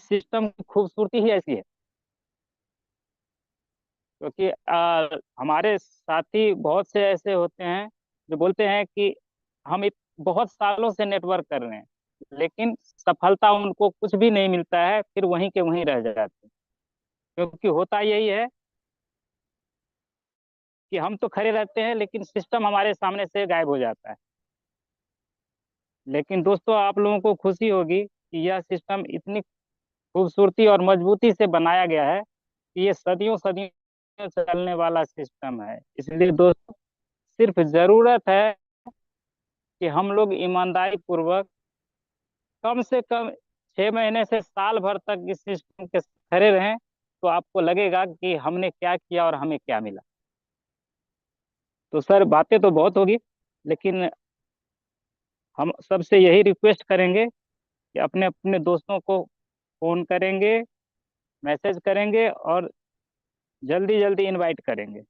System की खूबसूरती ही ऐसी है। क्योंकि हमारे साथी बहुत से ऐसे होते हैं जो बोलते हैं कि हम बहुत सालों से नेटवर्क कर रहे हैं, लेकिन सफलता उनको कुछ भी नहीं मिलता है, फिर वहीं के वहीं रह जाते हैं। क्योंकि होता यही है कि हम तो खड़े रहते हैं, लेकिन सिस्टम हमारे सामने से गायब हो जाता है। लेकिन दोस्तों, आप लोगों को खुशी होगी कि यह सिस्टम इतनी खूबसूरती और मजबूती से बनाया गया है कि ये सदियों सदियों चलने वाला सिस्टम है। इसलिए दोस्तों, सिर्फ जरूरत है कि हम लोग ईमानदारी पूर्वक कम से कम 6 महीने से साल भर तक इस सिस्टम के खड़े रहें, तो आपको लगेगा कि हमने क्या किया और हमें क्या मिला। तो सर, बातें तो बहुत होगी, लेकिन हम सबसे यही रिक्वेस्ट करेंगे कि अपने अपने दोस्तों को फोन करेंगे, मैसेज करेंगे और जल्दी जल्दी इनवाइट करेंगे।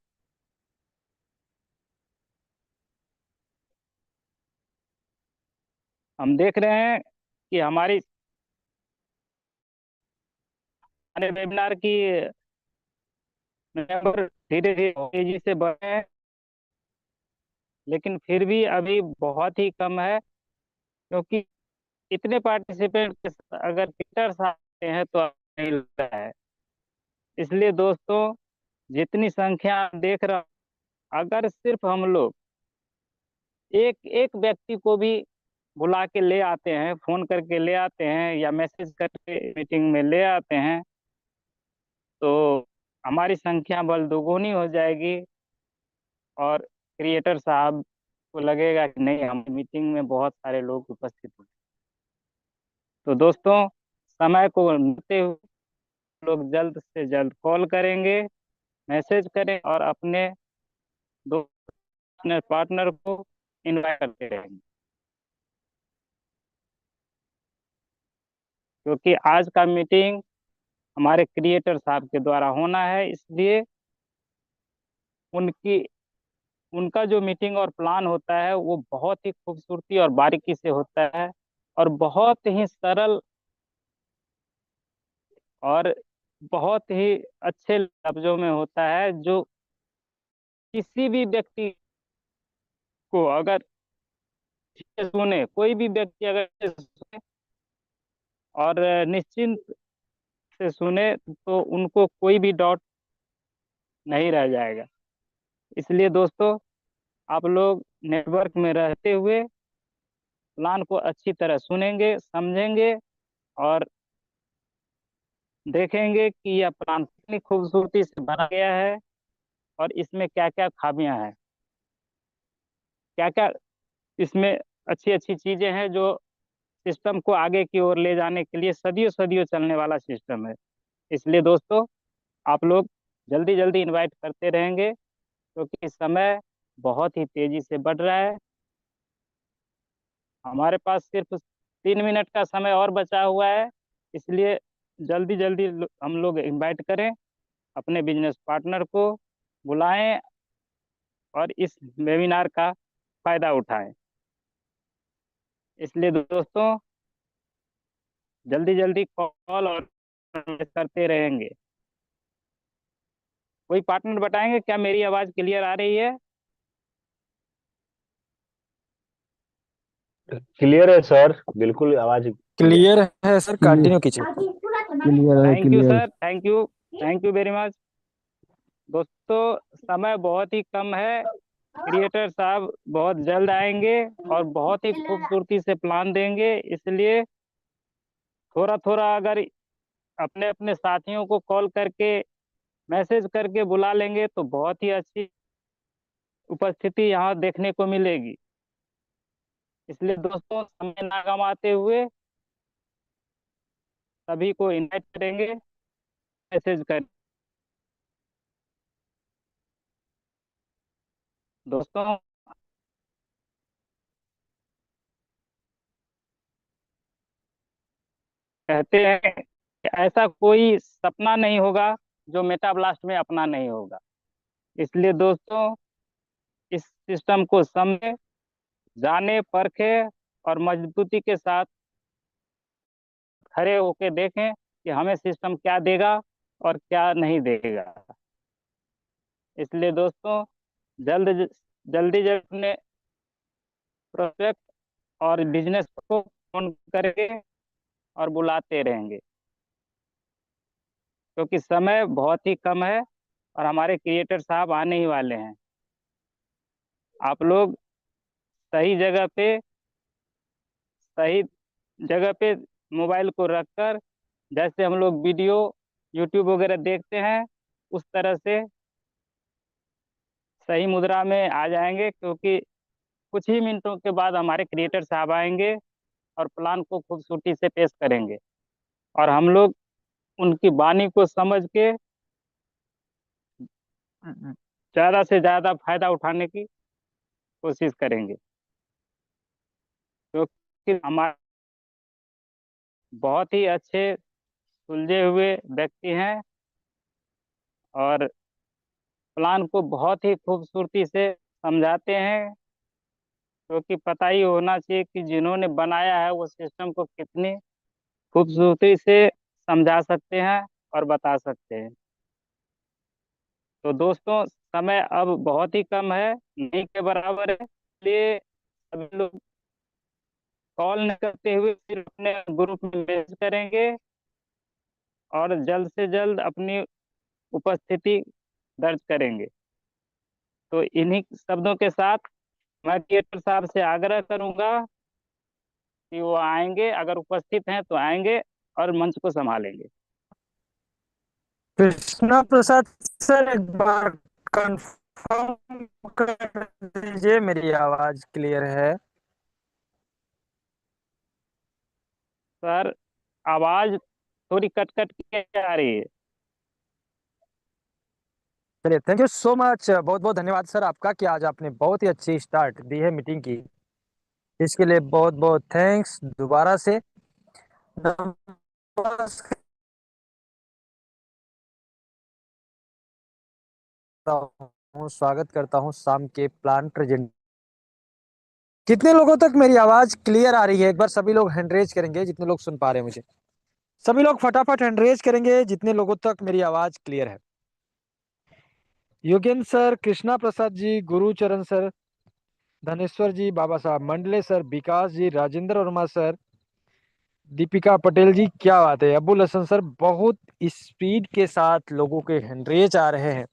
हम देख रहे हैं कि हमारी हमारे वेबिनार की नंबर धीरे धीरे तेजी से बढ़े हैं, लेकिन फिर भी अभी बहुत ही कम है। क्योंकि इतने पार्टिसिपेंट अगर टीचर्स आते हैं तो नहीं लगता है। इसलिए दोस्तों, जितनी संख्या आप देख रहे हो, अगर सिर्फ हम लोग एक एक व्यक्ति को भी बुला के ले आते हैं, फोन करके ले आते हैं या मैसेज करके मीटिंग में ले आते हैं, तो हमारी संख्या बल दोगुनी हो जाएगी। और क्रिएटर साहब को लगेगा कि नहीं, हम मीटिंग में बहुत सारे लोग उपस्थित हैं। तो दोस्तों, समय को लेते हुए लोग जल्द से जल्द कॉल करेंगे, मैसेज करें और अपने दो अपने पार्टनर को इनवाइट करते रहेंगे। क्योंकि आज का मीटिंग हमारे क्रिएटर साहब के द्वारा होना है, इसलिए उनकी उनका जो मीटिंग और प्लान होता है वो बहुत ही खूबसूरती और बारीकी से होता है, और बहुत ही सरल और बहुत ही अच्छे लफ्जों में होता है, जो किसी भी व्यक्ति को अगर ठीक से सुने, कोई भी व्यक्ति अगर अच्छे से सुने और निश्चिंत से सुने, तो उनको कोई भी डाउट नहीं रह जाएगा। इसलिए दोस्तों, आप लोग नेटवर्क में रहते हुए प्लान को अच्छी तरह सुनेंगे, समझेंगे और देखेंगे कि यह प्लान कितनी खूबसूरती से बना गया है और इसमें क्या क्या खामियां हैं, क्या क्या इसमें अच्छी अच्छी चीजें हैं जो सिस्टम को आगे की ओर ले जाने के लिए सदियों सदियों चलने वाला सिस्टम है। इसलिए दोस्तों, आप लोग जल्दी जल्दी इनवाइट करते रहेंगे, क्योंकि समय बहुत ही तेजी से बढ़ रहा है। हमारे पास सिर्फ 3 मिनट का समय और बचा हुआ है। इसलिए जल्दी जल्दी हम लोग इनवाइट करें, अपने बिजनेस पार्टनर को बुलाएं और इस वेबिनार का फायदा उठाएं। इसलिए दोस्तों, जल्दी जल्दी कॉल और करते रहेंगे। कोई पार्टनर बताएंगे क्या मेरी आवाज़ क्लियर आ रही है? क्लियर है सर, बिल्कुल आवाज क्लियर है। क्लियर है सर, क्लियर कंटिन्यू कीजिए। क्लियर है thank you clear. Sir, thank you, thank you very much. दोस्तों, समय बहुत ही कम है। क्रिएटर साहब बहुत जल्द आएंगे और बहुत ही खूबसूरती से प्लान देंगे। इसलिए थोड़ा थोड़ा अगर अपने अपने साथियों को कॉल करके मैसेज करके बुला लेंगे, तो बहुत ही अच्छी उपस्थिति यहाँ देखने को मिलेगी। इसलिए दोस्तों, समय ना गंवाते हुए सभी को इनवाइट करेंगे, मैसेज कर। दोस्तों, कहते हैं कि ऐसा कोई सपना नहीं होगा जो मेटा ब्लास्ट में अपना नहीं होगा। इसलिए दोस्तों, इस सिस्टम को समझे, जाने परखे और मजबूती के साथ खड़े होके देखें कि हमें सिस्टम क्या देगा और क्या नहीं देगा। इसलिए दोस्तों, जल्द जल्दी जल्दी अपने प्रोस्पेक्ट और बिजनेस को फोन करके और बुलाते रहेंगे, क्योंकि समय बहुत ही कम है और हमारे क्रिएटर साहब आने ही वाले हैं। आप लोग सही जगह पे सही जगह पे मोबाइल को रखकर, जैसे हम लोग वीडियो यूट्यूब वगैरह देखते हैं, उस तरह से सही मुद्रा में आ जाएंगे, क्योंकि कुछ ही मिनटों के बाद हमारे क्रिएटर साहब आएंगे और प्लान को खूबसूरती से पेश करेंगे, और हम लोग उनकी वाणी को समझ के ज़्यादा से ज़्यादा फायदा उठाने की कोशिश करेंगे, क्योंकि हमारे बहुत ही अच्छे सुलझे हुए व्यक्ति हैं और प्लान को बहुत ही खूबसूरती से समझाते हैं, क्योंकि पता ही होना चाहिए कि जिन्होंने बनाया है वो सिस्टम को कितनी खूबसूरती से समझा सकते हैं और बता सकते हैं। तो दोस्तों, समय अब बहुत ही कम है, नहीं के बराबर है, इसलिए सभी लोग कॉल न करते हुए फिर अपने ग्रुप में मैसेज करेंगे और जल्द से जल्द अपनी उपस्थिति दर्ज करेंगे। तो इन्हीं शब्दों के साथ मैं थिएटर साहब से आग्रह करूंगा कि वो आएंगे, अगर उपस्थित हैं तो आएंगे और मंच को संभालेंगे। कृष्णा प्रसाद सर, एक बार कंफर्म कर दीजिए मेरी आवाज क्लियर है? सर, आवाज थोड़ी कट कट के आ रही है। चलिए, थैंक यू सो मच, बहुत बहुत धन्यवाद सर आपका कि आज आपने बहुत ही अच्छी स्टार्ट दी है मीटिंग की। इसके लिए बहुत बहुत थैंक्स दोबारा से। नमस्कार हूँ, स्वागत करता हूँ शाम के प्लान प्रेजेंट। कितने लोगों तक मेरी आवाज क्लियर आ रही है? एक बार सभी लोग हैंड रेज करेंगे जितने लोग सुन पा रहे हैं मुझे। सभी लोग फटाफट हैंड रेज करेंगे जितने लोगों तक मेरी आवाज क्लियर है। योगेंद्र सर, कृष्णा प्रसाद जी, गुरुचरण सर, धनेश्वर जी, बाबा साहब मंडले सर, विकास जी, राजेंद्र वर्मा सर, दीपिका पटेल जी, क्या बात है। अबुल हसन सर, बहुत स्पीड के साथ लोगों के हैंड रेज आ रहे हैं,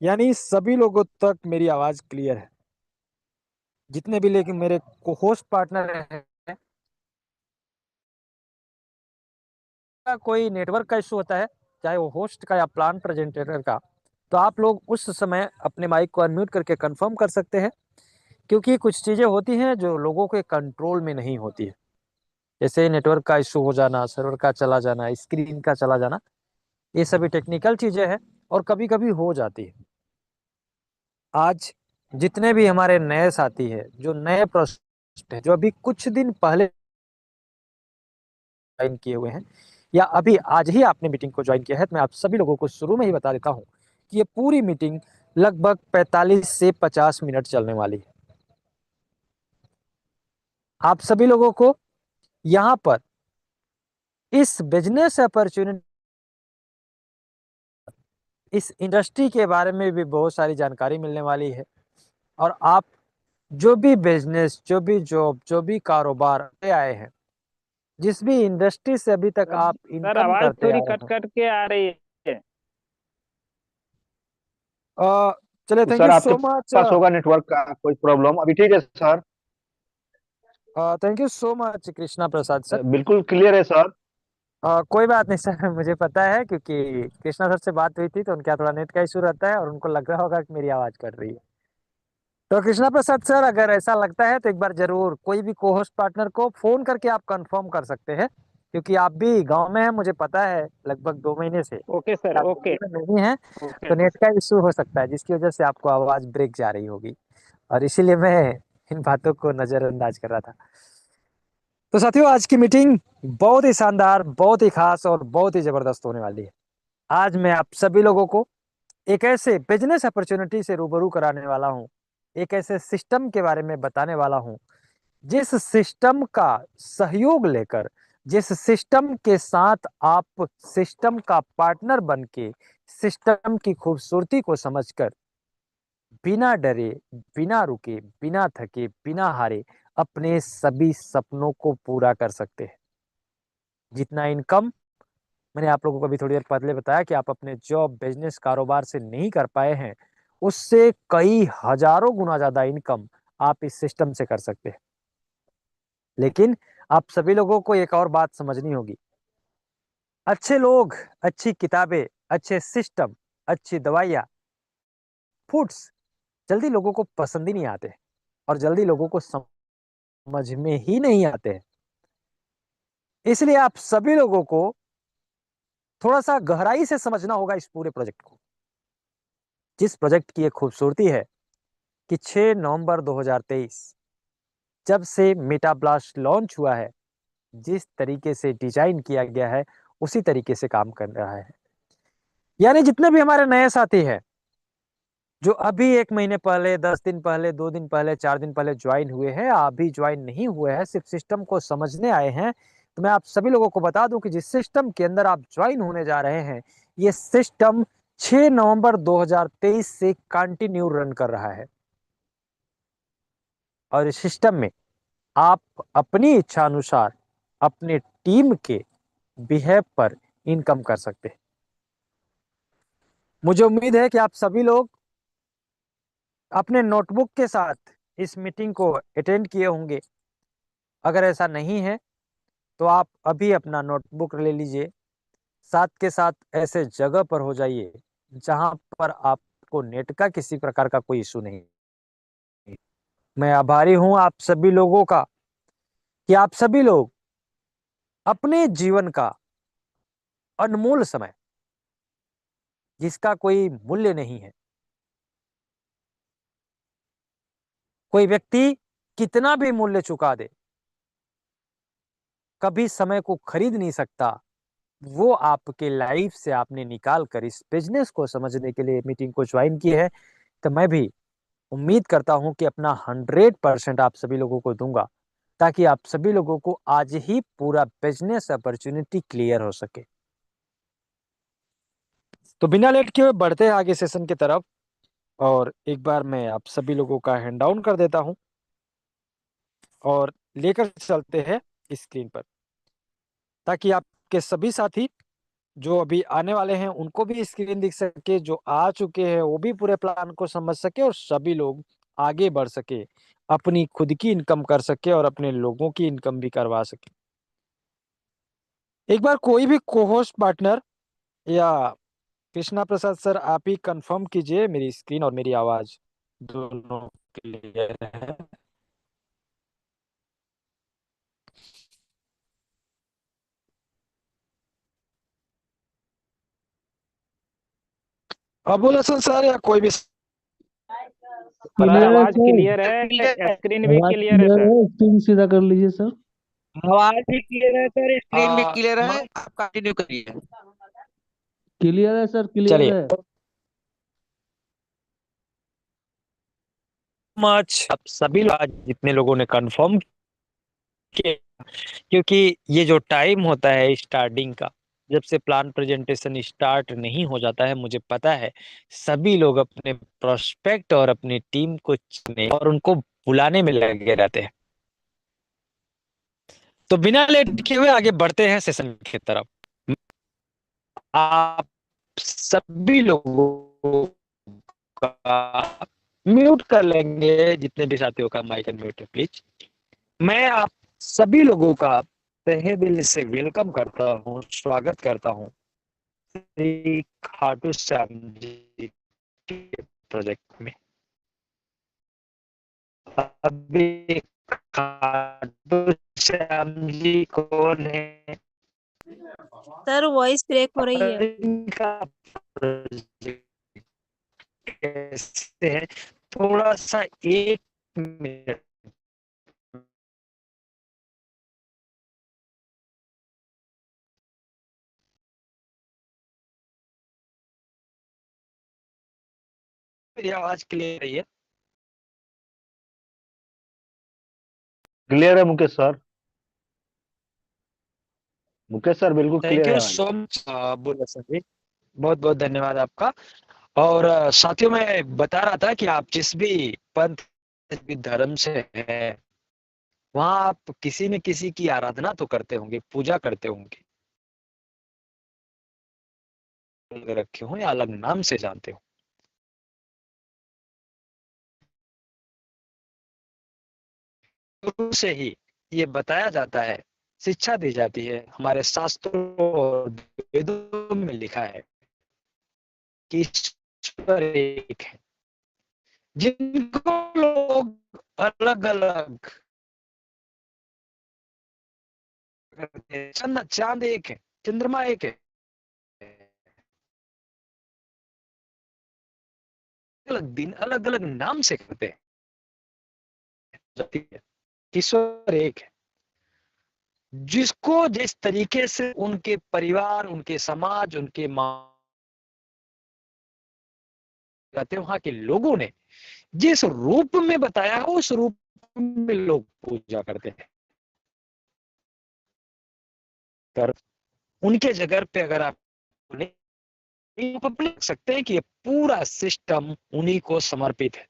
यानी सभी लोगों तक मेरी आवाज क्लियर है। जितने भी लेकिन मेरे को होस्ट पार्टनर हैं, कोई नेटवर्क का इशू होता है, चाहे वो होस्ट का या प्लान प्रेजेंटेटर का, तो आप लोग उस समय अपने माइक को अनम्यूट करके कंफर्म कर सकते हैं, क्योंकि कुछ चीजें होती हैं जो लोगों के कंट्रोल में नहीं होती है, जैसे नेटवर्क का इशू हो जाना, सर्वर का चला जाना, स्क्रीन का चला जाना, ये सभी टेक्निकल चीजें हैं और कभी कभी हो जाती है। आज जितने भी हमारे नए साथी हैं, जो नए प्रोस्पेक्ट हैं, जो अभी कुछ दिन पहले ज्वाइन किए हुए हैं या अभी आज ही आपने मीटिंग को ज्वाइन किया है, तो मैं आप सभी लोगों को शुरू में ही बता देता हूं कि ये पूरी मीटिंग लगभग 45 से 50 मिनट चलने वाली है। आप सभी लोगों को यहाँ पर इस बिजनेस अपॉर्चुनिटी, इस इंडस्ट्री के बारे में भी बहुत सारी जानकारी मिलने वाली है, और आप जो भी बिजनेस, जो भी जॉब, जो भी कारोबार से आए हैं, जिस भी इंडस्ट्री से अभी तक आप सर, इनकम आवाज करते आ थोड़ी रहे कट हैं, कट के आ रही है। चलिए, थैंक सर यू आपके सो मच। पास होगा नेटवर्क का कोई प्रॉब्लम, अभी ठीक है sir? Thank you so much Krishna Prasad sir. बिल्कुल क्लियर है सर। कोई बात नहीं सर, मुझे पता है, क्योंकि कृष्णा सर से बात हुई थी तो उनका थोड़ा नेट का इशू रहता है और उनको लग रहा होगा कि मेरी आवाज कट रही है। तो कृष्णा प्रसाद सर, अगर ऐसा लगता है तो एक बार जरूर कोई भी को होस्ट पार्टनर को फोन करके आप कंफर्म कर सकते हैं, क्योंकि आप भी गांव में हैं, मुझे पता है, लगभग 2 महीने से ओके सर, आप ओके। दिल्ली में नहीं है, ओके तो नेट सर। का इशू हो सकता है जिसकी वजह से आपको आवाज ब्रेक जा रही होगी, और इसीलिए मैं इन बातों को नजरअंदाज कर रहा था। तो साथियों, आज की मीटिंग बहुत ही शानदार, बहुत ही खास और बहुत ही जबरदस्त होने वाली है। आज मैं आप सभी लोगों को एक ऐसे बिजनेस अपॉर्चुनिटी से रूबरू कराने वाला हूं, एक ऐसे सिस्टम के बारे में बताने वाला हूं, जिस सिस्टम का सहयोग लेकर जिस सिस्टम के साथ आप सिस्टम का पार्टनर बन के सिस्टम की खूबसूरती को समझकर बिना डरे, बिना रुके, बिना थके, बिना हारे अपने सभी सपनों को पूरा कर सकते हैं। जितना इनकम मैंने आप लोगों को अभी थोड़ी देर पहले बताया कि आप अपने जॉब, बिजनेस, कारोबार से नहीं कर पाए हैं, उससे कई हजारों गुना ज्यादा इनकम आप इस सिस्टम से कर सकते हैं। लेकिन आप सभी लोगों को एक और बात समझनी होगी। अच्छे लोग, अच्छी किताबें, अच्छे सिस्टम, अच्छी दवाइयाँ, फूड्स जल्दी लोगों को पसंद ही नहीं आते और जल्दी लोगों को समझ में ही नहीं आते हैं। इसलिए आप सभी लोगों को थोड़ा सा गहराई से समझना होगा इस पूरे प्रोजेक्ट को। जिस प्रोजेक्ट की एक खूबसूरती है कि 6 नवंबर 2023 जब से मेटा ब्लास्ट लॉन्च हुआ है, जिस तरीके से डिजाइन किया गया है उसी तरीके से काम कर रहा है। यानी जितने भी हमारे नए साथी हैं जो अभी 1 महीने पहले, 10 दिन पहले, 2 दिन पहले, 4 दिन पहले ज्वाइन हुए हैं, अभी ज्वाइन नहीं हुए हैं, सिर्फ सिस्टम को समझने आए हैं, तो मैं आप सभी लोगों को बता दूं कि जिस सिस्टम के अंदर आप ज्वाइन होने जा रहे हैं, ये सिस्टम 6 नवंबर 2023 से कंटिन्यू रन कर रहा है। और इस सिस्टम में आप अपनी इच्छा अनुसार अपने टीम के बिहेव पर इनकम कर सकते हैं। मुझे उम्मीद है कि आप सभी लोग अपने नोटबुक के साथ इस मीटिंग को अटेंड किए होंगे। अगर ऐसा नहीं है तो आप अभी अपना नोटबुक ले लीजिए, साथ के साथ ऐसे जगह पर हो जाइए जहां पर आपको नेट का किसी प्रकार का कोई इशू नहीं। मैं आभारी हूं आप सभी लोगों का कि आप सभी लोग अपने जीवन का अनमोल समय, जिसका कोई मूल्य नहीं है, कोई व्यक्ति कितना भी मूल्य चुका दे, कभी समय को खरीद नहीं सकता, वो आपके लाइफ से आपने निकाल कर इस बिजनेस को समझने के लिए मीटिंग को ज्वाइन की है। तो मैं भी उम्मीद करता हूं कि अपना 100% आप सभी लोगों को दूंगा, ताकि आप सभी लोगों को आज ही पूरा बिजनेस अपॉर्चुनिटी क्लियर हो सके। तो बिना लेट किए हुए बढ़ते हैं आगे सेशन की तरफ, और एक बार मैं आप सभी लोगों का हैंड डाउन कर देता हूं और लेकर चलते हैं स्क्रीन पर, ताकि आपके सभी साथी जो अभी आने वाले हैं उनको भी स्क्रीन दिख सके, जो आ चुके हैं वो भी पूरे प्लान को समझ सके और सभी लोग आगे बढ़ सके, अपनी खुद की इनकम कर सके और अपने लोगों की इनकम भी करवा सके। एक बार कोई भी कोहोस्ट पार्टनर या कृष्णा प्रसाद सर, आप ही कंफर्म कीजिए मेरी स्क्रीन और मेरी आवाज दोनों क्लियर है। अबुल हसन सर या कोई भी। सर क्लियर है आवाज सर। क्लियर है, स्क्रीन भी आवाज क्लियर है क्लियर सर। है, स्क्रीन सीधा कर लीजिए सर। आवाज भी क्लियर है सर, स्क्रीन भी क्लियर है। मैं आप कंटिन्यू करिए। क्लियर है सर, क्लियर चलिए है। मच आप सभी लोग, आज जितने लोगों ने कंफर्म किया, क्योंकि ये जो टाइम होता है स्टार्टिंग का, जब से प्लान प्रेजेंटेशन स्टार्ट नहीं हो जाता है, मुझे पता है सभी लोग अपने प्रोस्पेक्ट और अपनी टीम को चुनने और उनको बुलाने में लगे रहते हैं। तो बिना लेट किए हुए आगे बढ़ते हैं सेशन की तरफ। आप सभी लोगों का म्यूट कर लेंगे, जितने भी साथियों का माइक म्यूट है प्लीज। मैं आप सभी लोगों का तहे दिल से वेलकम करता हूँ, स्वागत करता हूँ श्री खाटू श्याम जी के प्रोजेक्ट में। अभी खाटू श्याम जी कौन है? सर वॉइस ब्रेक हो रही है। इनका प्रोजेक्ट कैसे है, थोड़ा सा 1 मिनट मेरी आवाज क्लियर है? क्लियर है मुकेश सर। मुकेश सर बिल्कुल थैंक क्लियर है यू आवाज। सो मच बुल्ला सर जी, बहुत बहुत धन्यवाद आपका। और साथियों, मैं बता रहा था कि आप जिस भी पंथ भी धर्म से है, वहां आप किसी न किसी की आराधना तो करते होंगे, पूजा करते होंगे, रखे हो या अलग नाम से जानते हो। शुरू से ही ये बताया जाता है, शिक्षा दी जाती है, हमारे शास्त्रों और वेदों में लिखा है कि ईश्वर एक है, जिनको लोग अलग अलग करते हैं। चांद एक है, चंद्रमा एक है, अलग दिन अलग अलग नाम से करते हैं। ईश्वर एक है, जिसको जिस तरीके से उनके परिवार, उनके समाज, उनके माँ रहते, वहां के लोगों ने जिस रूप में बताया, उस रूप में लोग पूजा करते हैं। पर उनके जगह पे अगर आप लिख सकते हैं कि ये पूरा सिस्टम उन्हीं को समर्पित है।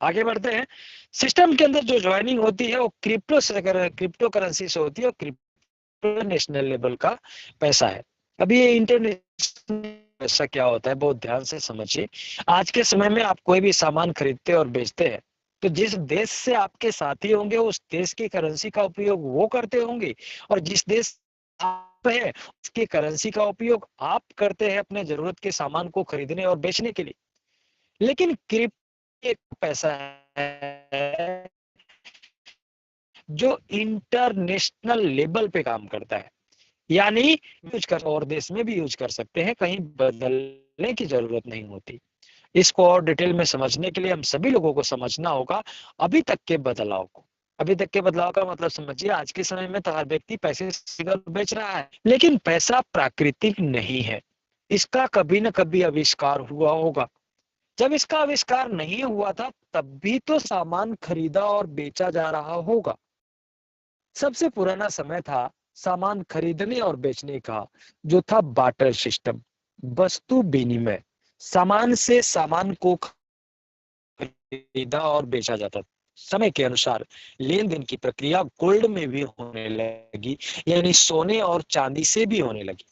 आगे बढ़ते हैं। सिस्टम के अंदर जो ज्वाइनिंग होती है वो क्रिप्टो करेंसी से होती है, और क्रिप्टो नेशनल लेवल का पैसा है। अभी ये इंटरनेशनल पैसा क्या होता है, बहुत ध्यान से समझिए। आज के समय में आप कोई भी सामान खरीदते और बेचते हैं, तो जिस देश से आपके साथी होंगे उस देश की करेंसी का उपयोग वो करते होंगे, और जिस देश आप है उसकी करेंसी का उपयोग आप करते हैं अपने जरूरत के सामान को खरीदने और बेचने के लिए। लेकिन क्रिप्टो एक पैसा है जो इंटरनेशनल लेवल पे काम करता है, यानी यूज कर और देश में भी यूज कर सकते हैं, कहीं बदलने की जरूरत नहीं होती। इसको और डिटेल में समझने के लिए हम सभी लोगों को समझना होगा अभी तक के बदलाव को। अभी तक के बदलाव का मतलब समझिए, आज के समय में तो हर व्यक्ति पैसे बेच रहा है, लेकिन पैसा प्राकृतिक नहीं है, इसका कभी न कभी आविष्कार हुआ होगा। जब इसका आविष्कार नहीं हुआ था तब भी तो सामान खरीदा और बेचा जा रहा होगा। सबसे पुराना समय था सामान खरीदने और बेचने का, जो था बार्टर सिस्टम, वस्तु विनिमय। सामान से सामान को खरीदा और बेचा जाता था। समय के अनुसार लेन देन की प्रक्रिया गोल्ड में भी होने लगी, यानी सोने और चांदी से भी होने लगी।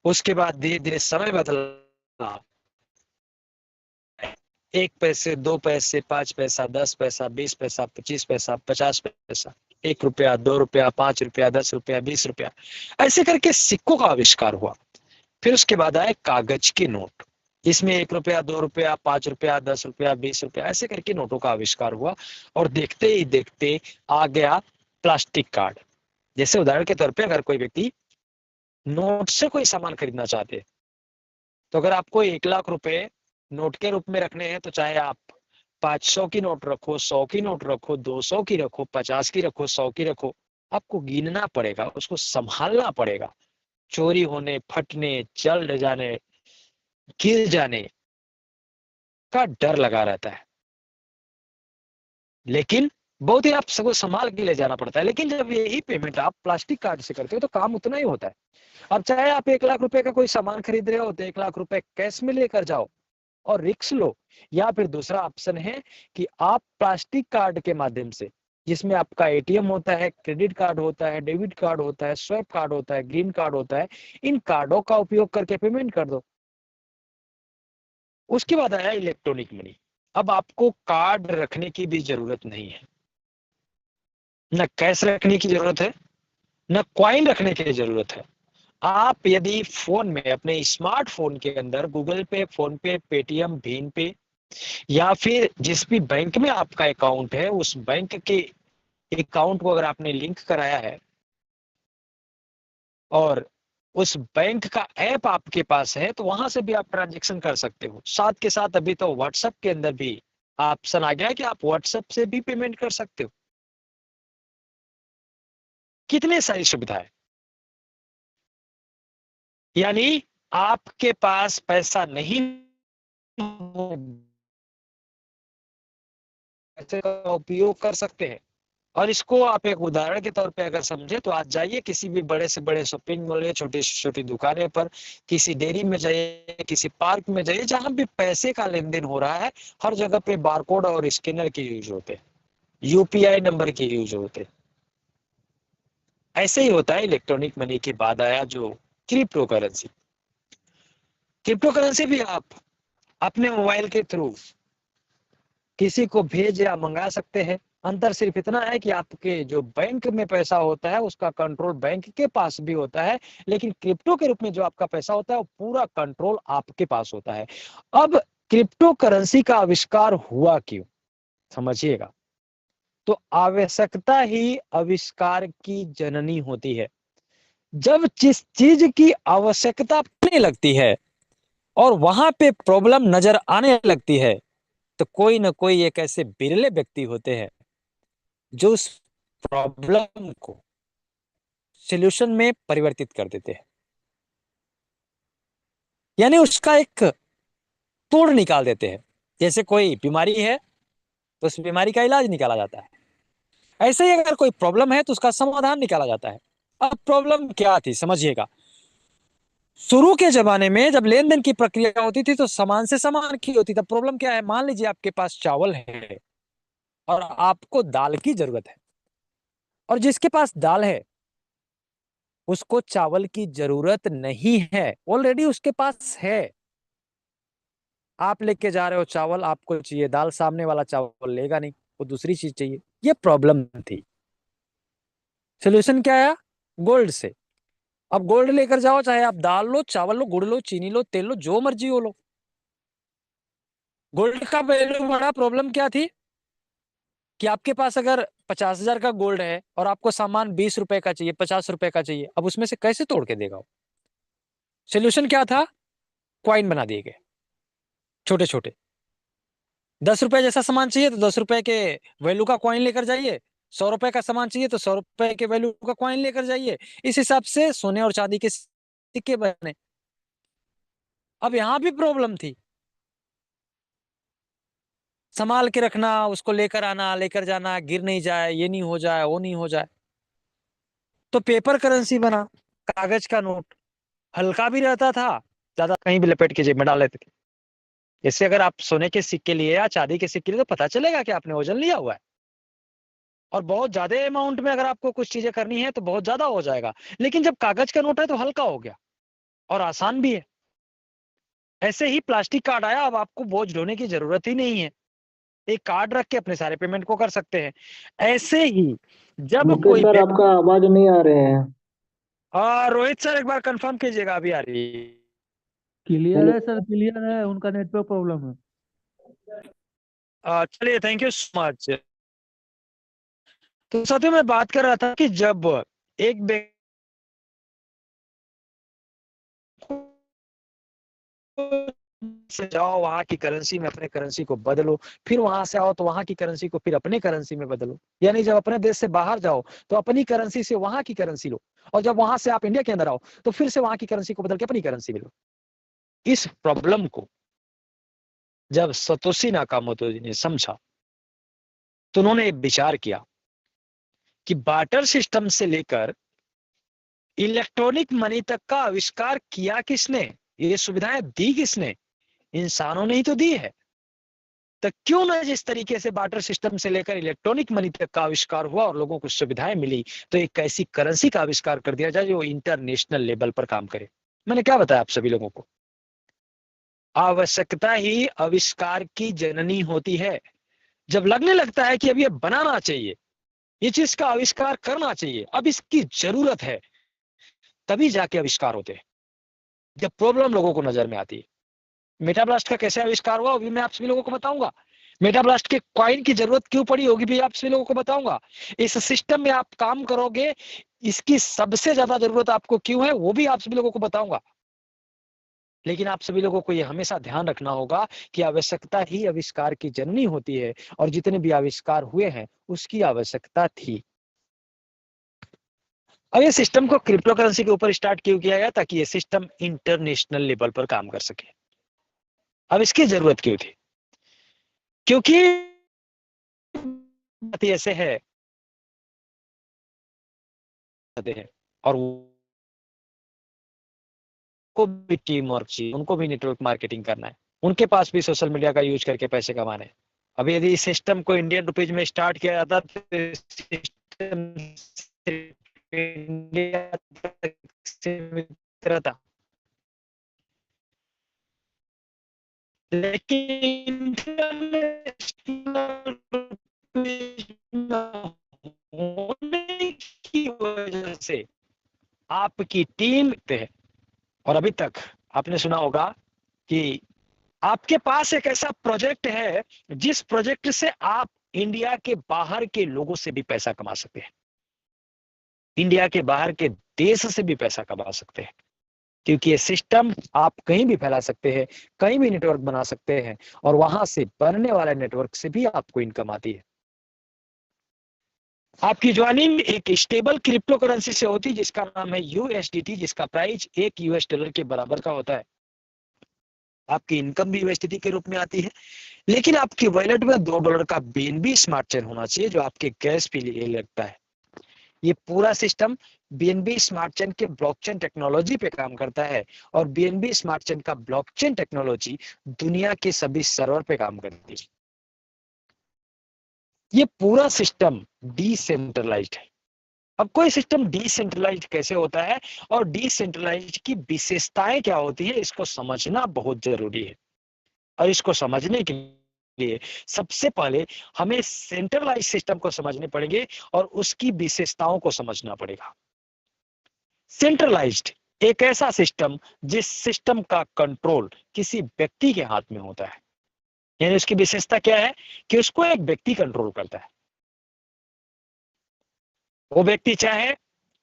उसके बाद धीरे धीरे समय बदला, 1 पैसे, 2 पैसे, 5 पैसा, 10 पैसा, 20 पैसा, 25 पैसा, 50 पैसा, 1 रुपया, 2 रुपया, 5 रुपया, 10 रुपया, 20 रुपया, ऐसे करके सिक्कों का आविष्कार हुआ। फिर उसके बाद आए कागज के नोट, इसमें 1 रुपया, 2 रुपया, 5 रुपया, 10 रुपया, 20 रुपया, ऐसे करके नोटों का आविष्कार हुआ। और देखते ही देखते आ गया प्लास्टिक कार्ड। जैसे उदाहरण के तौर पे अगर कोई व्यक्ति नोट से कोई सामान खरीदना चाहते हैं, तो अगर आपको 1 लाख रुपए नोट के रूप में रखने हैं, तो चाहे आप 500 की नोट रखो, 100 की नोट रखो, 200 की रखो, 50 की रखो, 100 की रखो, आपको गिनना पड़ेगा, उसको संभालना पड़ेगा। चोरी होने, फटने, जल जाने, गिर जाने का डर लगा रहता है। लेकिन बहुत ही आप सबको संभाल के ले जाना पड़ता है। लेकिन जब यही पेमेंट आप प्लास्टिक कार्ड से करते हो तो काम उतना ही होता है। अब चाहे आप 1 लाख रुपए का कोई सामान खरीद रहे हो तो 1 लाख रुपए कैश में लेकर जाओ और रिक्स लो, या फिर दूसरा ऑप्शन है कि आप प्लास्टिक कार्ड के माध्यम से, जिसमें आपका एटीएम होता है, क्रेडिट कार्ड होता है, डेबिट कार्ड होता है, स्वैप कार्ड होता है, ग्रीन कार्ड होता है, इन कार्डों का उपयोग करके पेमेंट कर दो। उसके बाद आया इलेक्ट्रॉनिक मनी। अब आपको कार्ड रखने की भी जरूरत नहीं है, न कैश रखने की जरूरत है, न कॉइन रखने की जरूरत है। आप यदि फोन में, अपने स्मार्टफोन के अंदर गूगल पे, फोन पे, पेटीएम, भीम पे, या फिर जिस भी बैंक में आपका अकाउंट है उस बैंक के अकाउंट को अगर आपने लिंक कराया है और उस बैंक का ऐप आपके पास है, तो वहां से भी आप ट्रांजेक्शन कर सकते हो। साथ के साथ अभी तो व्हाट्सएप के अंदर भी ऑप्शन आ गया है कि आप व्हाट्सएप से भी पेमेंट कर सकते हो। कितने सारी सुविधाएं, यानी आपके पास पैसा नहीं, पैसे का उपयोग कर सकते हैं। और इसको आप एक उदाहरण के तौर पे अगर समझे तो आज जाइए किसी भी बड़े से बड़े शॉपिंग मॉल या छोटी से छोटी दुकानें पर, किसी डेयरी में जाइए, किसी पार्क में जाइए, जहां भी पैसे का लेन देन हो रहा है, हर जगह पे बारकोड और स्कैनर के यूज होते हैं, यूपीआई नंबर के यूज होते हैं। ऐसे ही होता है इलेक्ट्रॉनिक मनी के बाद आया जो क्रिप्टो करेंसी। क्रिप्टो करेंसी भी आप अपने मोबाइल के थ्रू किसी को भेज या मंगा सकते हैं। अंतर सिर्फ इतना है कि आपके जो बैंक में पैसा होता है उसका कंट्रोल बैंक के पास भी होता है, लेकिन क्रिप्टो के रूप में जो आपका पैसा होता है वो पूरा कंट्रोल आपके पास होता है। अब क्रिप्टो करेंसी का आविष्कार हुआ क्यों, समझिएगा। तो आवश्यकता ही आविष्कार की जननी होती है। जब जिस चीज की आवश्यकता पड़ने लगती है और वहां पे प्रॉब्लम नजर आने लगती है, तो कोई ना कोई एक ऐसे बिरले व्यक्ति होते हैं जो उस प्रॉब्लम को सॉल्यूशन में परिवर्तित कर देते हैं, यानी उसका एक तोड़ निकाल देते हैं। जैसे कोई बीमारी है तो उस बीमारी का इलाज निकाला जाता है, ऐसे ही अगर कोई प्रॉब्लम है तो उसका समाधान निकाला जाता है। अब प्रॉब्लम क्या थी, समझिएगा। शुरू के जमाने में जब लेन देन की प्रक्रिया होती थी तो सामान से सामान की होती था। प्रॉब्लम क्या है, मान लीजिए आपके पास चावल है और आपको दाल की जरूरत है, और जिसके पास दाल है उसको चावल की जरूरत नहीं है, ऑलरेडी उसके पास है। आप लेके जा रहे हो चावल, आपको चाहिए दाल, सामने वाला चावल लेगा नहीं, वो दूसरी चीज चाहिए। ये प्रॉब्लम थी। सोल्यूशन क्या आया, गोल्ड से। अब गोल्ड लेकर जाओ, चाहे आप दाल लो, चावल लो, गुड़ लो, चीनी लो, तेल लो, जो मर्जी हो लो। गोल्ड का वैल्यू बड़ा, प्रॉब्लम क्या थी कि आपके पास अगर 50,000 का गोल्ड है और आपको सामान 20 रुपए का चाहिए, 50 रुपए का चाहिए, अब उसमें से कैसे तोड़ के देगा। सोल्यूशन क्या था, क्वाइन बना दिए गए छोटे छोटे। 10 रुपए जैसा सामान चाहिए तो 10 रुपए के वैल्यू का क्वाइन लेकर जाइए, 100 रुपए का सामान चाहिए तो 100 रुपए के वैल्यू का क्वाइन लेकर जाइए। इस हिसाब से सोने और चांदी के सिक्के बने। अब यहां भी प्रॉब्लम थी, संभाल के रखना, उसको लेकर आना, लेकर जाना, गिर नहीं जाए, ये नहीं हो जाए, वो नहीं हो जाए। तो पेपर करेंसी बना, कागज का नोट। हल्का भी रहता था, ज्यादा कहीं भी लपेट के जेब में डाल लेते थे। जैसे अगर आप सोने के सिक्के लिए या चांदी के सिक्के लिए तो पता चलेगा कि आपने वजन लिया हुआ है, और बहुत ज्यादा अमाउंट में अगर आपको कुछ चीजें करनी है तो बहुत ज्यादा हो जाएगा। लेकिन जब कागज का नोट है तो हल्का हो गया और आसान भी है। ऐसे ही प्लास्टिक कार्ड आया, अब आपको बोझ ढोने की जरूरत ही नहीं है, एक कार्ड रख के अपने सारे पेमेंट को कर सकते हैं। ऐसे ही जब मुकेश सर आपका आवाज नहीं आ रहे हैं। रोहित सर एक बार कंफर्म कीजिएगा, अभी आ रही है। क्लियर है सर, क्लियर है, उनका नेटवर्क प्रॉब्लम है। चलिए, थैंक यू सो मच। तो साथियों मैं बात कर रहा था कि जब एक व्यक्ति से जाओ वहां की करेंसी में अपने करेंसी को बदलो, फिर वहां से आओ तो वहां की करेंसी को फिर अपने करेंसी में बदलो, यानी जब अपने देश से बाहर जाओ तो अपनी करेंसी से वहां की करेंसी लो, और जब वहां से आप इंडिया के अंदर आओ तो फिर से वहां की करेंसी को बदल के अपनी करेंसी में लो। इस प्रॉब्लम को जब सतोशी नाकामोतो जी ने समझा तो उन्होंने एक विचार किया कि बार्टर सिस्टम से लेकर इलेक्ट्रॉनिक मनी तक का आविष्कार किया किसने, ये सुविधाएं दी किसने, इंसानों ने ही तो दी है। तो क्यों ना जिस तरीके से बार्टर सिस्टम से लेकर इलेक्ट्रॉनिक मनी तक का आविष्कार हुआ और लोगों को सुविधाएं मिली, तो एक ऐसी करेंसी का आविष्कार कर दिया जाए जो इंटरनेशनल लेवल पर काम करे। मैंने क्या बताया आप सभी लोगों को, आवश्यकता ही आविष्कार की जननी होती है। जब लगने लगता है कि अब ये बनाना चाहिए, ये चीज का आविष्कार करना चाहिए, अब इसकी जरूरत है, तभी जाके आविष्कार होते हैं। जब प्रॉब्लम लोगों को नजर में आती है। मेटाब्लास्ट का कैसे आविष्कार हुआ वो भी मैं आप सभी लोगों को बताऊंगा। मेटाब्लास्ट के कॉइन की जरूरत क्यों पड़ी होगी भी आप सभी लोगों को बताऊंगा। इस सिस्टम में आप काम करोगे, इसकी सबसे ज्यादा जरूरत आपको क्यों है वो भी आप सभी लोगों को बताऊंगा। लेकिन आप सभी लोगों को यह हमेशा ध्यान रखना होगा कि आवश्यकता ही आविष्कार की जननी होती है, और जितने भी आविष्कार हुए हैं उसकी आवश्यकता थी। अब ये सिस्टम को क्रिप्टो करेंसी के ऊपर स्टार्ट क्यों किया गया, ताकि ये सिस्टम इंटरनेशनल लेवल पर काम कर सके। अब इसकी जरूरत क्यों थी, क्योंकि ऐसे है चाहते हैं, और उनको भी टीम वर्क चाहिए, उनको भी नेटवर्क मार्केटिंग करना है, उनके पास भी सोशल मीडिया का यूज करके पैसे कमाने हैं। अभी यदि इस सिस्टम को इंडियन रुपीज में स्टार्ट किया जाता तो सिस्टम इंडिया तक सीमित रहता, लेकिन होने की वजह से आपकी टीम है। और अभी तक आपने सुना होगा कि आपके पास एक ऐसा प्रोजेक्ट है जिस प्रोजेक्ट से आप इंडिया के बाहर के लोगों से भी पैसा कमा सकते हैं, इंडिया के बाहर के देश से भी पैसा कमा सकते हैं, क्योंकि ये सिस्टम आप कहीं भी फैला सकते हैं, कहीं भी नेटवर्क बना सकते हैं, और वहां से बनने वाले नेटवर्क से भी आपको इनकम आती है। आपकी ज्वाइनिंग एक स्टेबल क्रिप्टो करेंसी से होती है जिसका नाम है USDT, जिसका प्राइस $1 के बराबर का होता है। आपकी इनकम भी USDT के रूप में आती है, लेकिन आपकी वॉलेट में $2 का BNB स्मार्ट चेन होना चाहिए जो आपके गैस के लिए लगता है। ये पूरा सिस्टम BNB स्मार्ट चेन के ब्लॉकचेन टेक्नोलॉजी पे काम करता है, और BNB स्मार्ट चेन का ब्लॉकचेन टेक्नोलॉजी दुनिया के सभी सर्वर पे काम करती है। ये पूरा सिस्टम डिसेंट्रलाइज्ड है। अब कोई सिस्टम डिसेंट्रलाइज्ड कैसे होता है और डिसेंट्रलाइज्ड की विशेषताएं क्या होती है, इसको समझना बहुत जरूरी है। और इसको समझने के लिए सबसे पहले हमें सेंट्रलाइज सिस्टम को समझने पड़ेंगे और उसकी विशेषताओं को समझना पड़ेगा। सेंट्रलाइज्ड एक ऐसा सिस्टम जिस सिस्टम का कंट्रोल किसी व्यक्ति के हाथ में होता है, यानी उसकी विशेषता क्या है कि उसको एक व्यक्ति कंट्रोल करता है। वो व्यक्ति चाहे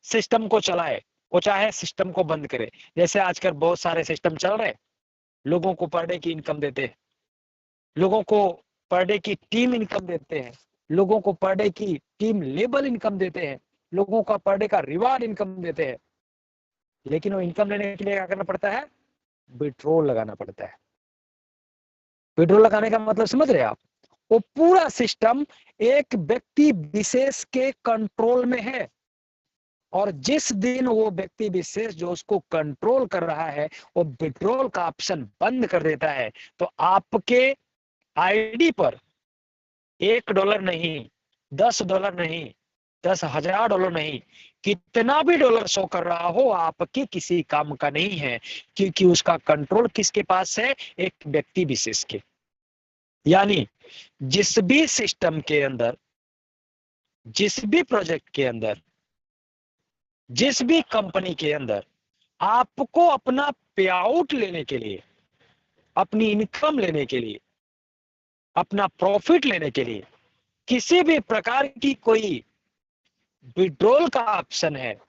सिस्टम को चलाए, वो चाहे सिस्टम को बंद करे। जैसे आजकल बहुत सारे सिस्टम चल रहे हैं, लोगों को पर डे की इनकम देते हैं, लोगों को पर डे की टीम इनकम देते हैं, लोगों को पर डे की टीम लेबल इनकम देते हैं, लोगों का पर डे का रिवार्ड इनकम देते हैं। लेकिन वो इनकम लेने के लिए क्या करना पड़ता है? विड्रॉल लगाना पड़ता है। विड्रॉल लगाने का मतलब समझ रहे हैं आप? वो पूरा सिस्टम एक व्यक्ति विशेष के कंट्रोल में है, और जिस दिन वो व्यक्ति विशेष जो उसको कंट्रोल कर रहा है वो विड्रॉल का ऑप्शन बंद कर देता है, तो आपके आईडी पर $1 नहीं, $10 नहीं, $10,000 नहीं, कितना भी डॉलर शो कर रहा हो आपके किसी काम का नहीं है, क्योंकि उसका कंट्रोल किसके पास है? एक व्यक्ति विशेष के। यानी जिस भी सिस्टम के अंदर, जिस भी प्रोजेक्ट के अंदर, जिस भी कंपनी के अंदर आपको अपना पे आउट लेने के लिए, अपनी इनकम लेने के लिए, अपना प्रॉफिट लेने के लिए किसी भी प्रकार की कोई विड्रॉल का ऑप्शन है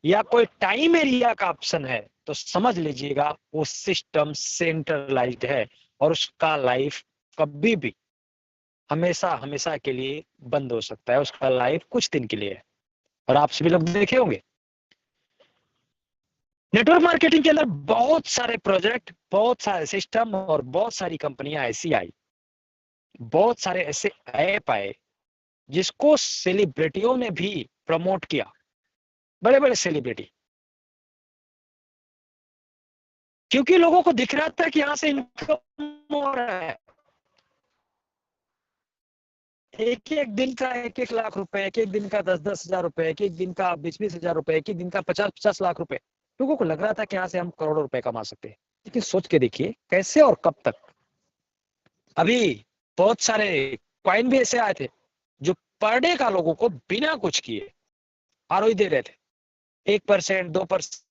या कोई टाइम एरिया का ऑप्शन है, तो समझ लीजिएगा वो सिस्टम सेंट्रलाइज्ड है और उसका लाइफ कभी भी हमेशा हमेशा के लिए बंद हो सकता है। उसका लाइफ कुछ दिन के लिए है। और आप सभी लोग देखे होंगे नेटवर्क मार्केटिंग के अंदर बहुत सारे प्रोजेक्ट, बहुत सारे सिस्टम और बहुत सारी कंपनियां ऐसी आई, बहुत सारे ऐसे ऐप आए जिसको सेलिब्रिटियों ने भी प्रमोट किया, बड़े बड़े सेलिब्रिटी, क्योंकि लोगों को दिख रहा था कि यहां से इनकम हो रहा है। एक एक दिन का 1-1 लाख रुपए, एक एक दिन का 10-10 हजार रुपए, एक एक दिन का 20-20 हजार रुपए, एक एक दिन का 50-50 लाख रुपए। लोगों को लग रहा था कि यहाँ से हम करोड़ों रुपए कमा सकते हैं, लेकिन सोच के देखिए कैसे और कब तक। अभी बहुत सारे कॉइन भी ऐसे आए थे जो पर डे का लोगों को बिना कुछ किए आरओई दे रहे थे, 1%, 2%,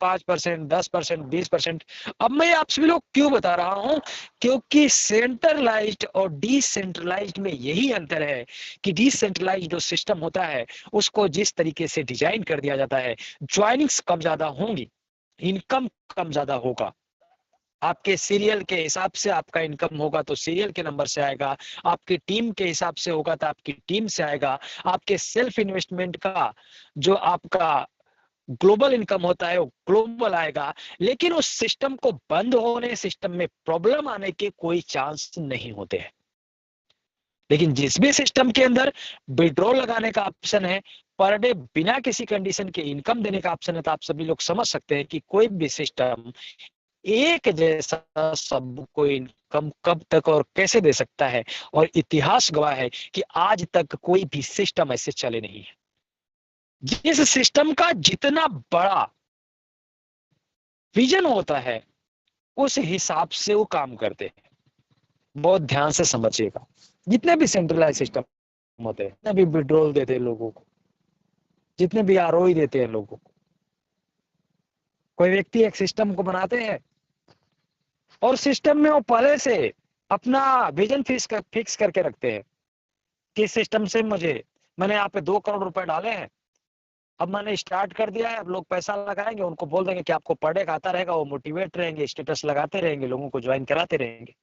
5%, 10%, 20%। अब मैं आप सभी लोग क्यों बता रहा हूं? क्योंकि सेंट्रलाइज्ड और डिसेंट्रलाइज्ड में यही अंतर है कि डिसेंट्रलाइज्ड जो सिस्टम होता है उसको जिस तरीके से डिजाइन कर दिया जाता है, ज्वाइनिंग्स कम ज्यादा होंगी, इनकम कम ज्यादा होगा। आपके सीरियल के हिसाब से आपका इनकम होगा तो सीरियल के नंबर से आएगा, आपकी टीम के हिसाब से होगा तो आपकी टीम से आएगा, आपके सेल्फ इन्वेस्टमेंट का जो आपका ग्लोबल इनकम होता है वो ग्लोबल आएगा। लेकिन उस सिस्टम को बंद होने, सिस्टम में प्रॉब्लम आने के कोई चांस नहीं होते हैं। लेकिन जिस भी सिस्टम के अंदर विड्रॉल लगाने का ऑप्शन है, पर डे बिना किसी कंडीशन के इनकम देने का ऑप्शन है, तो आप सभी लोग समझ सकते हैं कि कोई भी सिस्टम एक जैसा सबको इनकम कब तक और कैसे दे सकता है। और इतिहास गवाह है कि आज तक कोई भी सिस्टम ऐसे चले नहीं है। जिस सिस्टम का जितना बड़ा विजन होता है उस हिसाब से वो काम करते हैं। बहुत ध्यान से समझिएगा। जितने भी सेंट्रलाइज सिस्टम होते हैं, जितने भी विड्रॉल देते हैं लोगों को, जितने भी आरओई देते हैं लोगों को, कोई व्यक्ति एक सिस्टम को बनाते हैं और सिस्टम में वो पहले से अपना विजन फिक्स करके रखते हैं कि सिस्टम से मैंने यहाँ पे 2 करोड़ रुपए डाले हैं, अब मैंने स्टार्ट कर दिया है, अब लोग पैसा लगाएंगे, उनको बोल देंगे कि आपको पर डे का आता रहेगा, वो मोटिवेट रहेंगे, स्टेटस लगाते रहेंगे, लोगों को ज्वाइन कराते रहेंगे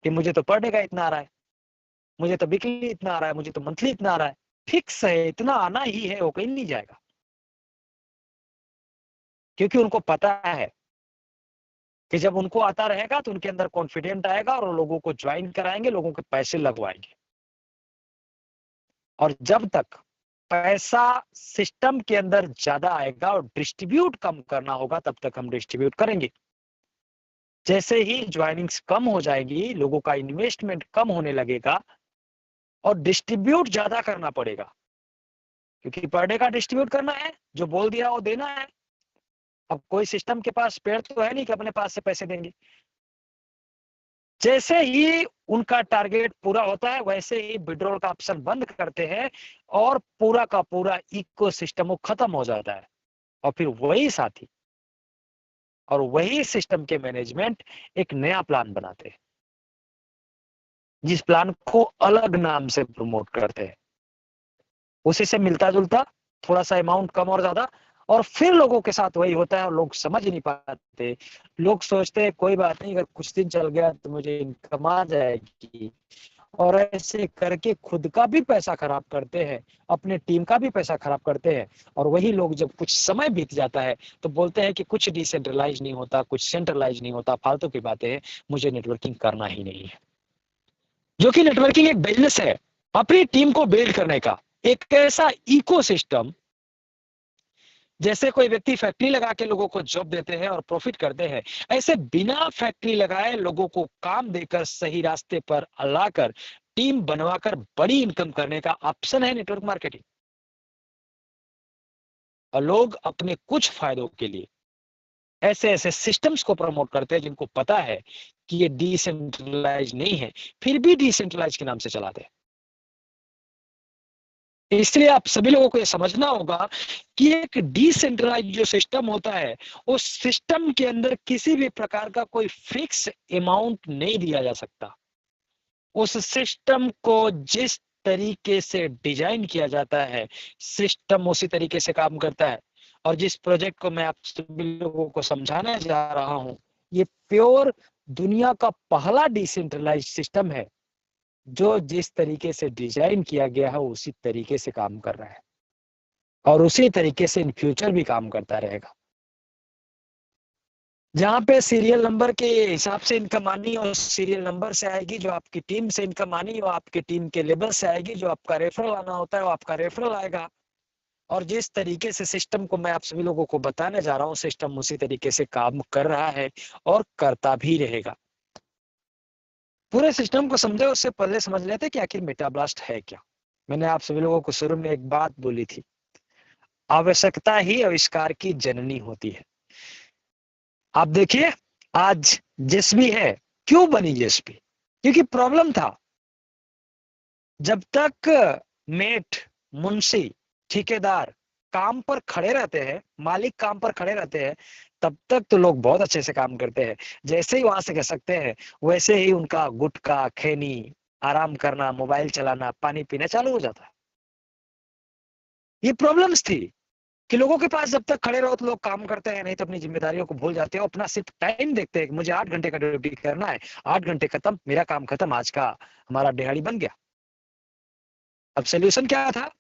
कि मुझे तो पर डे का इतना आ रहा है, मुझे तो वीकली इतना आ रहा है, मुझे तो मंथली इतना आ रहा है। फिक्स है, इतना आना ही है, वो कहीं नहीं जाएगा, क्योंकि उनको पता है कि जब उनको आता रहेगा तो उनके अंदर कॉन्फिडेंट आएगा और लोगों को ज्वाइन कराएंगे, लोगों के पैसे लगवाएंगे। और जब तक पैसा सिस्टम के अंदर ज्यादा आएगा और डिस्ट्रीब्यूट कम करना होगा, तब तक हम डिस्ट्रीब्यूट करेंगे। जैसे ही ज्वाइनिंग्स कम हो जाएगी, लोगों का इन्वेस्टमेंट कम होने लगेगा और डिस्ट्रीब्यूट ज्यादा करना पड़ेगा, क्योंकि पर डे का डिस्ट्रीब्यूट करना है, जो बोल दिया वो देना है। अब कोई सिस्टम के पास पेड़ तो है नहीं कि अपने पास से पैसे देंगे। जैसे ही उनका टारगेट पूरा होता है, वैसे ही विड्रॉल का ऑप्शन बंद करते हैं और पूरा का पूरा इकोसिस्टम वो खत्म हो जाता है। और फिर वही साथी और वही सिस्टम के मैनेजमेंट एक नया प्लान बनाते हैं, जिस प्लान को अलग नाम से प्रमोट करते हैं, उसी से मिलता जुलता, थोड़ा सा अमाउंट कम और ज्यादा, और फिर लोगों के साथ वही होता है और लोग समझ ही नहीं पाते। लोग सोचते हैं कोई बात नहीं, अगर कुछ दिन चल गया तो मुझे इनकम आ जाएगी, और ऐसे करके खुद का भी पैसा खराब करते हैं, अपने टीम का भी पैसा खराब करते हैं। और वही लोग जब कुछ समय बीत जाता है तो बोलते हैं कि कुछ डिसेंट्रलाइज नहीं होता, कुछ सेंट्रलाइज नहीं होता, फालतू की बातें हैं, मुझे नेटवर्किंग करना ही नहीं है। जो कि नेटवर्किंग एक बिजनेस है, अपनी टीम को बिल्ड करने का एक ऐसा इकोसिस्टम। जैसे कोई व्यक्ति फैक्ट्री लगा के लोगों को जॉब देते हैं और प्रॉफिट करते हैं, ऐसे बिना फैक्ट्री लगाए लोगों को काम देकर सही रास्ते पर लाकर टीम बनवाकर बड़ी इनकम करने का ऑप्शन है नेटवर्क मार्केटिंग। और लोग अपने कुछ फायदों के लिए ऐसे ऐसे सिस्टम्स को प्रमोट करते हैं जिनको पता है कि ये डिसेंट्रलाइज नहीं है, फिर भी डिसेंट्रलाइज के नाम से चलाते हैं। इसलिए आप सभी लोगों को यह समझना होगा कि एक डिसेंट्रलाइज जो सिस्टम होता है, उस सिस्टम के अंदर किसी भी प्रकार का कोई फिक्स अमाउंट नहीं दिया जा सकता। उस सिस्टम को जिस तरीके से डिजाइन किया जाता है, सिस्टम उसी तरीके से काम करता है। और जिस प्रोजेक्ट को मैं आप सभी लोगों को समझाने जा रहा हूं, ये प्योर दुनिया का पहला डिसेंट्रलाइज सिस्टम है, जो जिस तरीके से डिजाइन किया गया है उसी तरीके से काम कर रहा है और उसी तरीके से इन फ्यूचर भी काम करता रहेगा। जहां पे सीरियल नंबर के हिसाब से इनकम आनी और सीरियल नंबर से आएगी, जो आपकी टीम से इनकम आनी वो आपकी टीम के लेवल से आएगी, जो आपका रेफरल आना होता है वो आपका रेफरल आएगा। और जिस तरीके से सिस्टम को मैं आप सभी लोगों को बताने जा रहा हूँ, सिस्टम उसी तरीके से काम कर रहा है और करता भी रहेगा। पूरे सिस्टम को समझे उससे पहले समझ लेते कि आखिर मेटाब्लास्ट है क्या। मैंने आप सभी लोगों को शुरू में एक बात बोली थी, आवश्यकता ही आविष्कार की जननी होती है। आप देखिए आज जेएसपी है, क्यों बनी जेएसपी? क्योंकि प्रॉब्लम था। जब तक मेट, मुंशी, ठेकेदार काम पर खड़े रहते हैं, मालिक काम पर खड़े रहते हैं, तब तक तो लोग बहुत अच्छे से काम करते हैं। जैसे ही वहां से कह सकते हैं, वैसे ही उनका गुटखा, खैनी, आराम करना, मोबाइल चलाना, पानी पीना चालू हो जाता है। ये प्रॉब्लम्स थी कि लोगों के पास जब तक खड़े रहो तो लोग काम करते हैं, नहीं तो अपनी जिम्मेदारियों को भूल जाते हैं, अपना सिर्फ टाइम देखते हैं कि मुझे 8 घंटे का ड्यूटी करना है, 8 घंटे खत्म, मेरा काम खत्म, आज का हमारा दिहाड़ी बन गया। अब सोल्यूशन क्या था?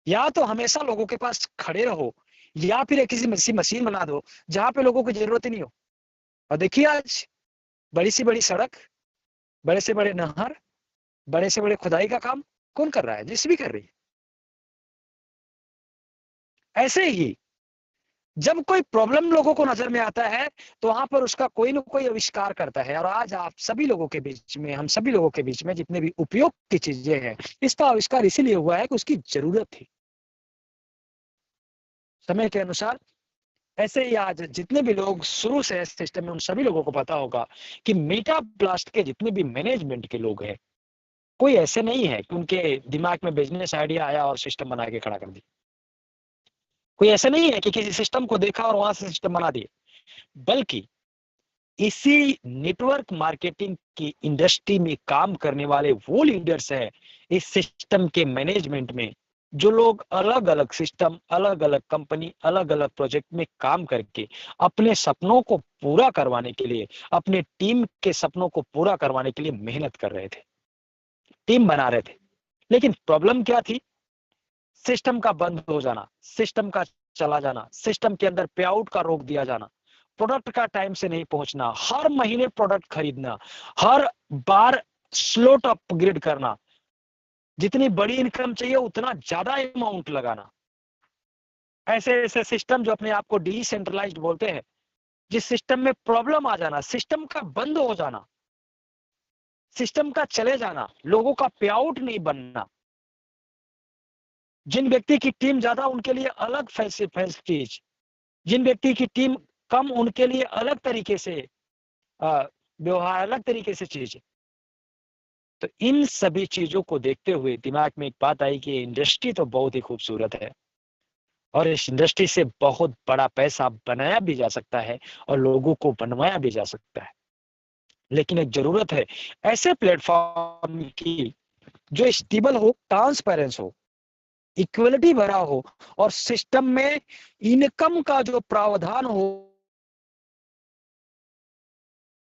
या तो हमेशा लोगों के पास खड़े रहो, या फिर एक किसी मशीन बना दो जहां पे लोगों की जरूरत ही नहीं हो। और देखिए आज बड़ी सी बड़ी सड़क, बड़े से बड़े नहर, बड़े से बड़े खुदाई का काम कौन कर रहा है? जेसीबी कर रही है। ऐसे ही जब कोई प्रॉब्लम लोगों को नजर में आता है तो वहां पर उसका कोई ना कोई आविष्कार करता है। और आज आप सभी लोगों के बीच में, हम सभी लोगों के बीच में जितने भी उपयोग की चीजें हैं, इसका आविष्कार इसीलिए हुआ है कि उसकी जरूरत थी समय के अनुसार। ऐसे ही आज जितने भी लोग शुरू से सिस्टम में, उन सभी लोगों को पता होगा कि मेटा ब्लास्ट के जितने भी मैनेजमेंट के लोग हैं, कोई ऐसे नहीं है कि उनके दिमाग में बिजनेस आइडिया आया और सिस्टम बना के खड़ा कर दिया। कोई ऐसा नहीं है कि किसी सिस्टम को देखा और वहां से सिस्टम बना दिए, बल्कि इसी नेटवर्क मार्केटिंग की इंडस्ट्री में काम करने वाले वो लीडर्स हैं इस सिस्टम के मैनेजमेंट में, जो लोग अलग अलग सिस्टम, अलग अलग कंपनी, अलग अलग प्रोजेक्ट में काम करके अपने सपनों को पूरा करवाने के लिए, अपने टीम के सपनों को पूरा करवाने के लिए मेहनत कर रहे थे, टीम बना रहे थे। लेकिन प्रॉब्लम क्या थी? सिस्टम का बंद हो जाना, सिस्टम का चला जाना, सिस्टम के अंदर पे आउट का रोक दिया जाना, प्रोडक्ट का टाइम से नहीं पहुंचना, हर महीने प्रोडक्ट खरीदना, हर बार स्लॉट अपग्रेड करना, जितनी बड़ी इनकम चाहिए उतना ज्यादा अमाउंट लगाना। ऐसे ऐसे सिस्टम जो अपने आप को डिसेंट्रलाइज्ड बोलते हैं, जिस सिस्टम में प्रॉब्लम आ जाना, सिस्टम का बंद हो जाना, सिस्टम का चले जाना, लोगों का पे आउट नहीं बनना, जिन व्यक्ति की टीम ज्यादा उनके लिए अलग फैसिलिटीज, जिन व्यक्ति की टीम कम उनके लिए अलग तरीके से व्यवहार, अलग तरीके से चीज। तो इन सभी चीजों को देखते हुए दिमाग में एक बात आई कि इंडस्ट्री तो बहुत ही खूबसूरत है और इस इंडस्ट्री से बहुत बड़ा पैसा बनाया भी जा सकता है और लोगों को बनवाया भी जा सकता है। लेकिन एक जरूरत है ऐसे प्लेटफॉर्म की जो स्टेबल हो, ट्रांसपेरेंस हो, इक्वलिटी भरा हो और सिस्टम में इनकम का जो प्रावधान हो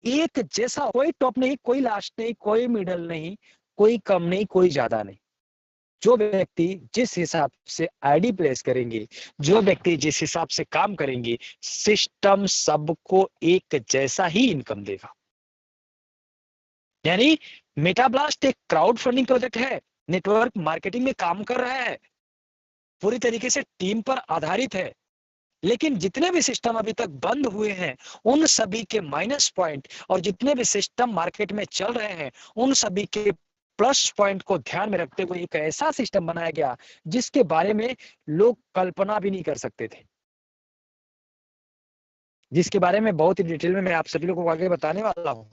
एक जैसा, कोई टॉप नहीं, कोई लास्ट नहीं, कोई मिडल नहीं, कोई कम नहीं, कोई ज्यादा नहीं। जो व्यक्ति जिस हिसाब से आईडी प्लेस करेंगे, जो व्यक्ति जिस हिसाब से काम करेंगे, सिस्टम सबको एक जैसा ही इनकम देगा। यानी मेटाब्लास्ट एक क्राउड फंडिंग प्रोजेक्ट है, नेटवर्क मार्केटिंग में काम कर रहा है, पूरी तरीके से टीम पर आधारित है। लेकिन जितने भी सिस्टम अभी तक बंद हुए हैं उन सभी के माइनस पॉइंट और जितने भी सिस्टम मार्केट में चल रहे हैं उन सभी के प्लस पॉइंट को ध्यान में रखते हुए एक ऐसा सिस्टम बनाया गया जिसके बारे में लोग कल्पना भी नहीं कर सकते थे, जिसके बारे में बहुत ही डिटेल में मैं आप सभी लोगों को आगे बताने वाला हूं।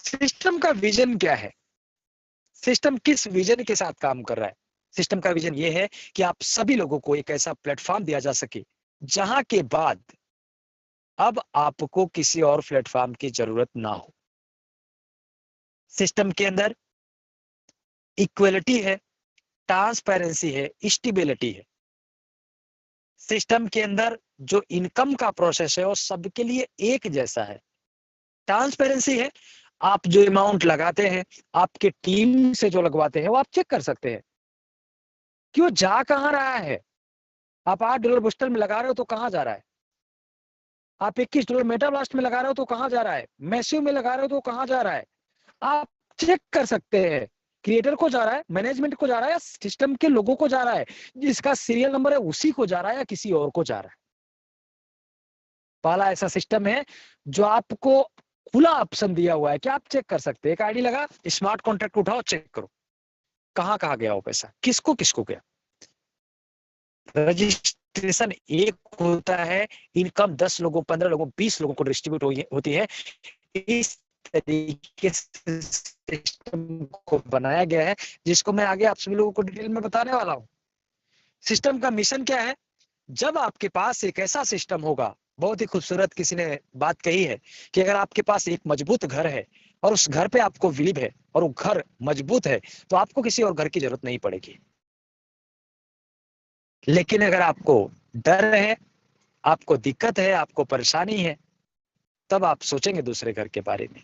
सिस्टम का विजन क्या है? सिस्टम किस विजन के साथ काम कर रहा है? सिस्टम का विजन यह है कि आप सभी लोगों को एक ऐसा प्लेटफॉर्म दिया जा सके जहां के बाद अब आपको किसी और प्लेटफॉर्म की जरूरत ना हो। सिस्टम के अंदर इक्वलिटी है, ट्रांसपेरेंसी है, स्टेबिलिटी है। सिस्टम के अंदर जो इनकम का प्रोसेस है वो सबके लिए एक जैसा है। ट्रांसपेरेंसी है, आप जो अमाउंट लगाते हैं, आपके टीम से जो लगवाते हैं वो आप चेक कर सकते हैं कि वो जा कहां रहा है। आप $8 बूस्टर में लगा रहे हो तो कहां जा रहा है? आप $21 मेटाब्लास्ट में लगा रहे हो तो कहां जा रहा है? मैसिव में लगा रहे हो तो कहां जा रहा है? आप चेक कर सकते हैं। क्रिएटर को जा रहा है, मैनेजमेंट को जा रहा है या सिस्टम के लोगों को जा रहा है? जिसका सीरियल नंबर है उसी को जा रहा है या किसी और को जा रहा है? पहला ऐसा सिस्टम है जो आपको खुला ऑप्शन दिया हुआ है कि आप चेक कर सकते हैं। एक आईडी लगा, स्मार्ट कॉन्ट्रैक्ट उठाओ, चेक करो कहां कहां गया वो पैसा, किसको किसको गया। रजिस्ट्रेशन एक होता है, इनकम 10 लोगों, 15 लोगों, 20 लोगों को डिस्ट्रीब्यूट होती है। इस तरीके से सिस्टम को बनाया गया है जिसको मैं आगे आप सभी लोगों को डिटेल में बताने वाला हूं। सिस्टम का मिशन क्या है? जब आपके पास एक ऐसा सिस्टम होगा, बहुत ही खूबसूरत किसी ने बात कही है कि अगर आपके पास एक मजबूत घर है और उस घर पे आपको बिलीव है और वो घर मजबूत है तो आपको किसी और घर की जरूरत नहीं पड़ेगी। लेकिन अगर आपको डर है, आपको दिक्कत है, आपको परेशानी है, तब आप सोचेंगे दूसरे घर के बारे में।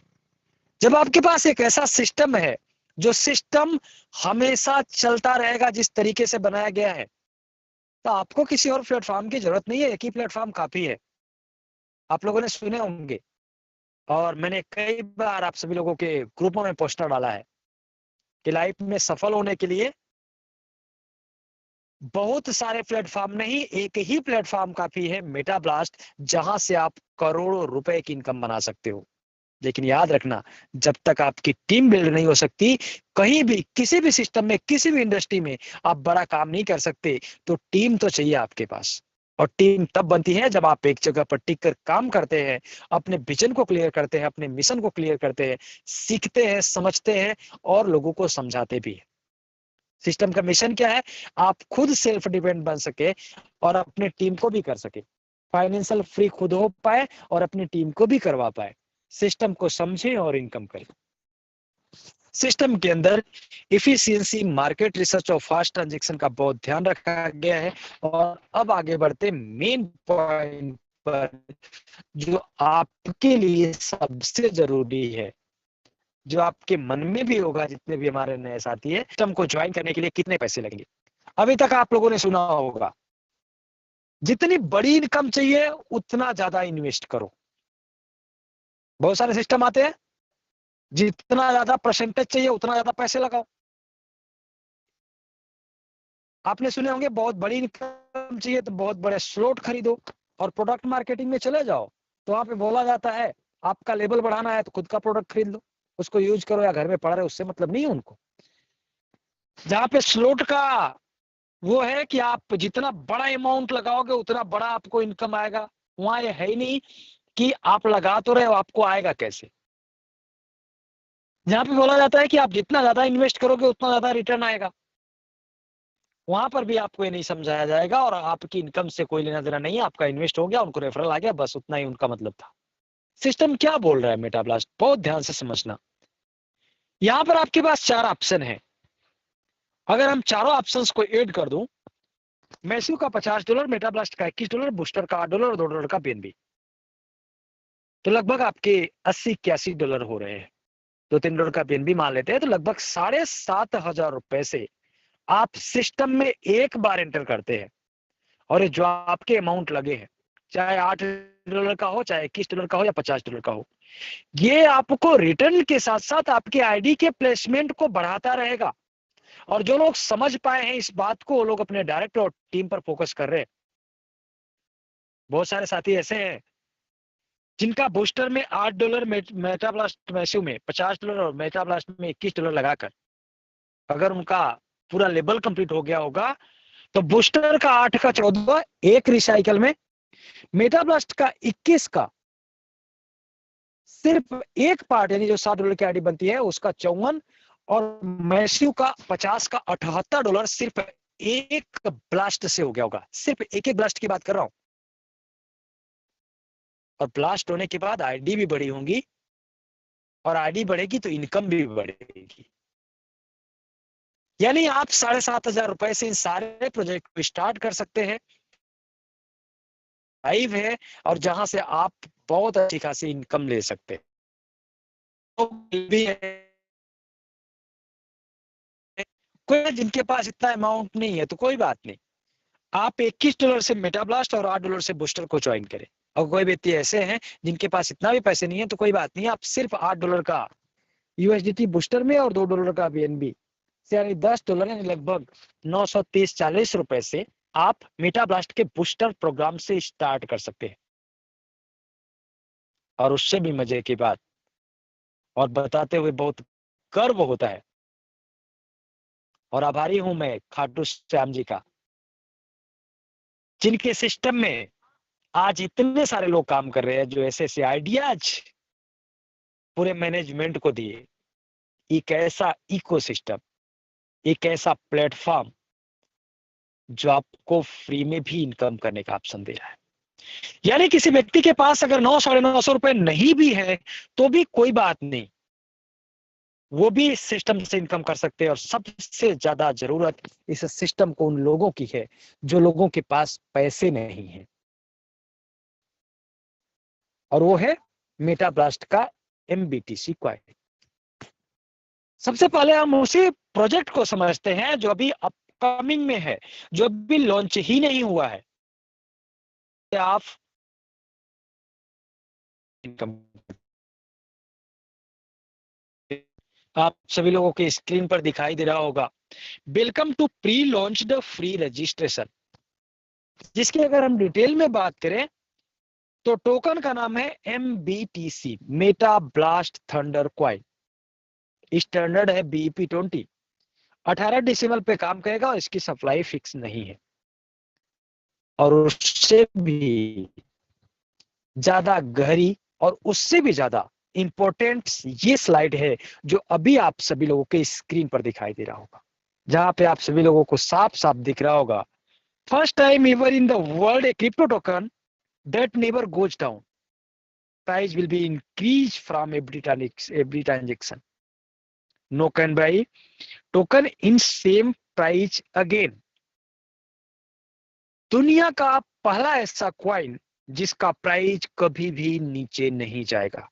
जब आपके पास एक ऐसा सिस्टम है जो सिस्टम हमेशा चलता रहेगा जिस तरीके से बनाया गया है, तो आपको किसी और प्लेटफॉर्म की जरूरत नहीं है, एक ही प्लेटफॉर्म काफी है। आप लोगों ने सुने होंगे और मैंने कई बार आप सभी लोगों के ग्रुपों में पोस्टर डाला है कि लाइफ में सफल होने के लिए बहुत सारे प्लेटफॉर्म नहीं, एक ही प्लेटफॉर्म काफी है, मेटा ब्लास्ट, जहां से आप करोड़ों रुपए की इनकम बना सकते हो। लेकिन याद रखना, जब तक आपकी टीम बिल्ड नहीं हो सकती, कहीं भी किसी भी सिस्टम में किसी भी इंडस्ट्री में आप बड़ा काम नहीं कर सकते। तो टीम तो चाहिए आपके पास, और टीम तब बनती है जब आप एक जगह पर टिक कर काम करते हैं, अपने विजन को क्लियर करते हैं, अपने मिशन को क्लियर करते हैं, सीखते हैं, समझते हैं और लोगों को समझाते भी हैं। सिस्टम का मिशन क्या है? आप खुद सेल्फ डिपेंड बन सके और अपने टीम को भी कर सके, फाइनेंशियल फ्री खुद हो पाए और अपनी टीम को भी करवा पाए, सिस्टम को समझे और इनकम करे। सिस्टम के अंदर इफिशियंसी, मार्केट रिसर्च और फास्ट ट्रांजैक्शन का बहुत ध्यान रखा गया है। और अब आगे बढ़ते मेन पॉइंट पर, जो आपके लिए सबसे जरूरी है, जो आपके मन में भी होगा, जितने भी हमारे नए साथी है, सिस्टम को ज्वाइन करने के लिए कितने पैसे लगेंगे। अभी तक आप लोगों ने सुना होगा, जितनी बड़ी इनकम चाहिए उतना ज्यादा इन्वेस्ट करो। बहुत सारे सिस्टम आते हैं, जितना ज्यादा परसेंटेज चाहिए उतना ज्यादा पैसे लगाओ। आपने सुने होंगे, बहुत बड़ी इनकम चाहिए तो बहुत बड़े स्लॉट खरीदो और प्रोडक्ट मार्केटिंग में चले जाओ। तो वहां पे बोला जाता है, आपका लेवल बढ़ाना है तो खुद का प्रोडक्ट खरीद लो, उसको यूज करो या घर में पड़ा रहे, उससे मतलब नहीं है उनको। जहां पे स्लॉट का वो है कि आप जितना बड़ा अमाउंट लगाओगे उतना बड़ा आपको इनकम आएगा, वहां ये है ही नहीं कि आप लगा तो रहे हो, आपको आएगा कैसे। जहां पे बोला जाता है कि आप जितना ज्यादा इन्वेस्ट करोगे उतना ज्यादा रिटर्न आएगा, वहां पर भी आपको ये नहीं समझाया जाएगा और आपकी इनकम से कोई लेना देना नहीं है। आपका इन्वेस्ट हो गया, उनको रेफरल आ गया, बस उतना ही उनका मतलब था। सिस्टम क्या बोल रहा है मेटा ब्लास्ट, बहुत ध्यान से समझना। यहां पर आपके पास 4 ऑप्शन है। अगर हम चारों ऑप्शंस को ऐड कर दूं, मैस्यू का $50, मेटा ब्लास्ट का $21, बूस्टर का $8 और $2 का बीएनबी, तो लगभग आपके $80-81 हो रहे हैं। तो $3 का बीएनबी मान लेते हैं, तो लगभग 7,500 रुपए से आप सिस्टम में एक बार एंटर करते हैं। और जो आपके अमाउंट लगे हैं, चाहे $8 का हो, चाहे $21 का हो या $50 का हो, ये आपको रिटर्न के साथ साथ आपके आईडी के प्लेसमेंट को बढ़ाता रहेगा। और जो लोग समझ पाए हैं इस बात को, वो लोग अपने डायरेक्ट और टीम पर फोकस कर रहे हैं। बहुत सारे साथी ऐसे हैं जिनका बूस्टर में $8 मेटा ब्लास्ट मैस्यू में, $50 और मेटा ब्लास्ट में $21 लगाकर अगर उनका पूरा लेवल कंप्लीट हो गया होगा, तो बूस्टर का 8 का 14 एक रिसाइकल में, मेटा ब्लास्ट का 21 का सिर्फ एक पार्ट, यानी जो $7 की आईडी बनती है उसका 54, और मैस्यू का 50 का $78 सिर्फ एक ब्लास्ट से हो गया होगा। सिर्फ एक एक ब्लास्ट की बात कर रहा हूं। और ब्लास्ट होने के बाद आईडी भी बड़ी होंगी, और आईडी बढ़ेगी तो इनकम भी बढ़ेगी। यानी आप 7,500 रुपए से इन सारे प्रोजेक्ट को स्टार्ट कर सकते हैं। लाइव है, और जहां से आप बहुत अच्छी खासी इनकम ले सकते हैं। तो भी है, कोई जिनके पास इतना अमाउंट नहीं है तो कोई बात नहीं, आप $21 से मेटा ब्लास्ट और $8 से बूस्टर को ज्वाइन करें। और कोई व्यक्ति ऐसे हैं जिनके पास इतना भी पैसे नहीं है, तो कोई बात नहीं, आप सिर्फ $8 का यूएसडीटी बूस्टर में और $2 का बीएनबी से, यानी $10, यानी लगभग 930-40 रुपए से आप मेटा ब्लास्ट के बूस्टर प्रोग्राम से स्टार्ट कर सकते हैं। और उससे भी मजे की बात, और बताते हुए बहुत गर्व होता है, और आभारी हूं मैं खाटू श्याम जी का, जिनके सिस्टम में आज इतने सारे लोग काम कर रहे हैं, जो ऐसे ऐसे आइडियाज पूरे मैनेजमेंट को दिए। एक ऐसा इकोसिस्टम, एक ऐसा प्लेटफॉर्म जो आपको फ्री में भी इनकम करने का ऑप्शन दे रहा है। यानी किसी व्यक्ति के पास अगर 900-950 रुपए नहीं भी है तो भी कोई बात नहीं, वो भी इस सिस्टम से इनकम कर सकते हैं। और सबसे ज्यादा जरूरत इस सिस्टम को उन लोगों की है जो लोगों के पास पैसे नहीं है, और वो है मेटा ब्लास्ट का MBTC क्वाइट। सबसे पहले हम उसी प्रोजेक्ट को समझते हैं जो अभी अपकमिंग में है, जो अभी लॉन्च ही नहीं हुआ है। आप इनकम, आप सभी लोगों के स्क्रीन पर दिखाई दे रहा होगा welcome to pre launched free registration, जिसकी अगर हम डिटेल में बात करें तो टोकन का नाम है MBTC, Meta blast thunder coin. Standard है BEP20, 18 डेसिमल पे काम करेगा और इसकी सप्लाई फिक्स नहीं है। और उससे भी ज्यादा गहरी और उससे भी ज्यादा इंपॉर्टेंट ये स्लाइड है जो अभी आप सभी लोगों के स्क्रीन पर दिखाई दे रहा होगा, जहां पे आप सभी लोगों को साफ साफ दिख रहा होगा, first time ever in the world A crypto token that never goes down, price will be increased from every transaction, no can buy token in same price again। दुनिया का पहला ऐसा क्वाइन जिसका प्राइस कभी भी नीचे नहीं जाएगा,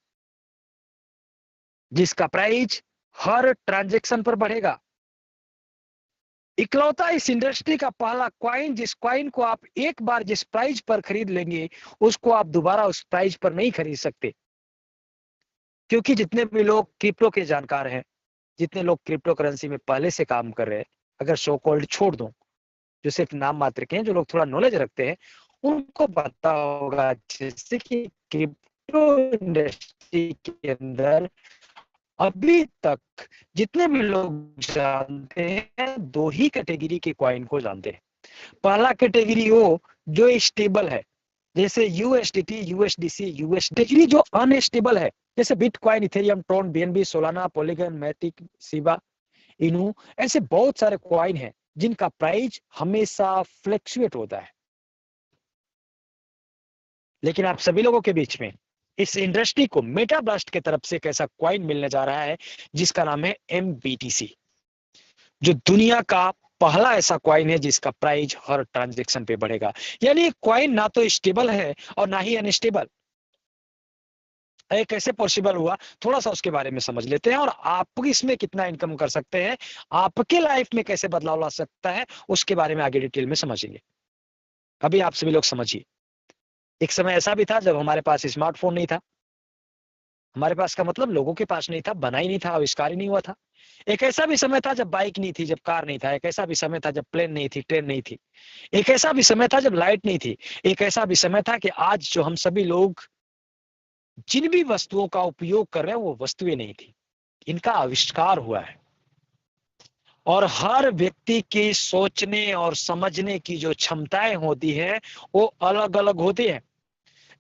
जिसका प्राइस हर ट्रांजैक्शन पर बढ़ेगा। इकलौता इस इंडस्ट्री का पहला क्वाइन, जिस क्वाइन को आप एक बार जिस प्राइस पर खरीद लेंगे उसको आप दोबारा उस प्राइस पर नहीं खरीद सकते। क्योंकि जितने भी लोग क्रिप्टो के जानकार हैं, जितने लोग क्रिप्टो करेंसी में पहले से काम कर रहे हैं, अगर सो कॉल्ड छोड़ दूं जो सिर्फ नाम मात्र के हैं, जो लोग थोड़ा नॉलेज रखते हैं, उनको पता होगा जैसे कि क्रिप्टो इंडस्ट्री के अंदर अभी तक जितने भी लोग जानते हैं, दो ही कैटेगरी के कॉइन को जानते हैं। पहला कैटेगरी वो जो स्टेबल है, जैसे USDT, USDC, USD, जो अनस्टेबल है, जैसे Bitcoin, Ethereum, Tron, BNB, Solana, Polygon, Matic, Shiba Inu, ऐसे बहुत सारे कॉइन हैं जिनका प्राइस हमेशा फ्लक्चुएट होता है। लेकिन आप सभी लोगों के बीच में इस इंडस्ट्री को मेटा ब्लास्ट की तरफ से एक ऐसा क्वाइन मिलने जा रहा है जिसका नाम है MBTC, जो दुनिया का पहला ऐसा क्वाइन है जिसका प्राइस हर ट्रांजैक्शन पे बढ़ेगा। यानी क्वाइन ना तो स्टेबल है और ना ही अनस्टेबल। कैसे पॉसिबल हुआ, थोड़ा सा उसके बारे में समझ लेते हैं, और आप इसमें कितना इनकम कर सकते हैं, आपके लाइफ में कैसे बदलाव ला सकता है, उसके बारे में आगे डिटेल में समझेंगे। अभी आप सभी लोग समझिए, एक समय ऐसा भी था जब हमारे पास स्मार्टफोन नहीं था। हमारे पास का मतलब लोगों के पास नहीं था, बना ही नहीं था, आविष्कार ही नहीं हुआ था। एक ऐसा भी समय था जब बाइक नहीं थी, जब कार नहीं था। एक ऐसा भी समय था जब प्लेन नहीं थी, ट्रेन नहीं थी। एक ऐसा भी समय था जब लाइट नहीं थी। एक ऐसा भी समय था कि आज जो हम सभी लोग जिन भी वस्तुओं का उपयोग कर रहे हैं वो वस्तुएं नहीं थी, इनका आविष्कार हुआ है। और हर व्यक्ति की सोचने और समझने की जो क्षमताएं होती है वो अलग अलग होती है।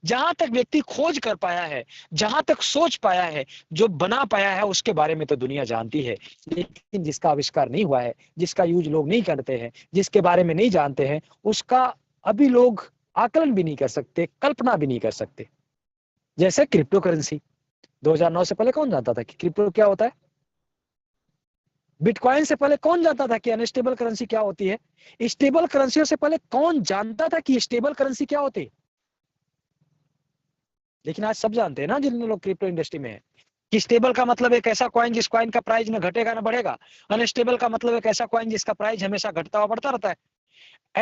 जहां तक व्यक्ति खोज कर पाया है, जहां तक सोच पाया है, जो बना पाया है, उसके बारे में तो दुनिया जानती है। लेकिन जिसका आविष्कार नहीं हुआ है, जिसका यूज लोग नहीं करते हैं, जिसके बारे में नहीं जानते हैं, उसका अभी लोग आकलन भी नहीं कर सकते, कल्पना भी नहीं कर सकते। जैसे क्रिप्टो करेंसी, 2009 से पहले कौन जानता था कि क्रिप्टो क्या होता है? बिटकॉइन से पहले कौन जानता था कि अनस्टेबल करेंसी क्या होती है? स्टेबल करेंसियों से पहले कौन जानता था कि स्टेबल करेंसी क्या होती है? लेकिन आज सब जानते हैं ना, जिन लोग क्रिप्टो इंडस्ट्री में है, कि स्टेबल का मतलब एक ऐसा कॉइन जिस कॉइन का प्राइस न घटेगा न बढ़ेगा। अनस्टेबल का मतलब एक ऐसा कॉइन जिसका प्राइस हमेशा घटता हुआ बढ़ता रहता है।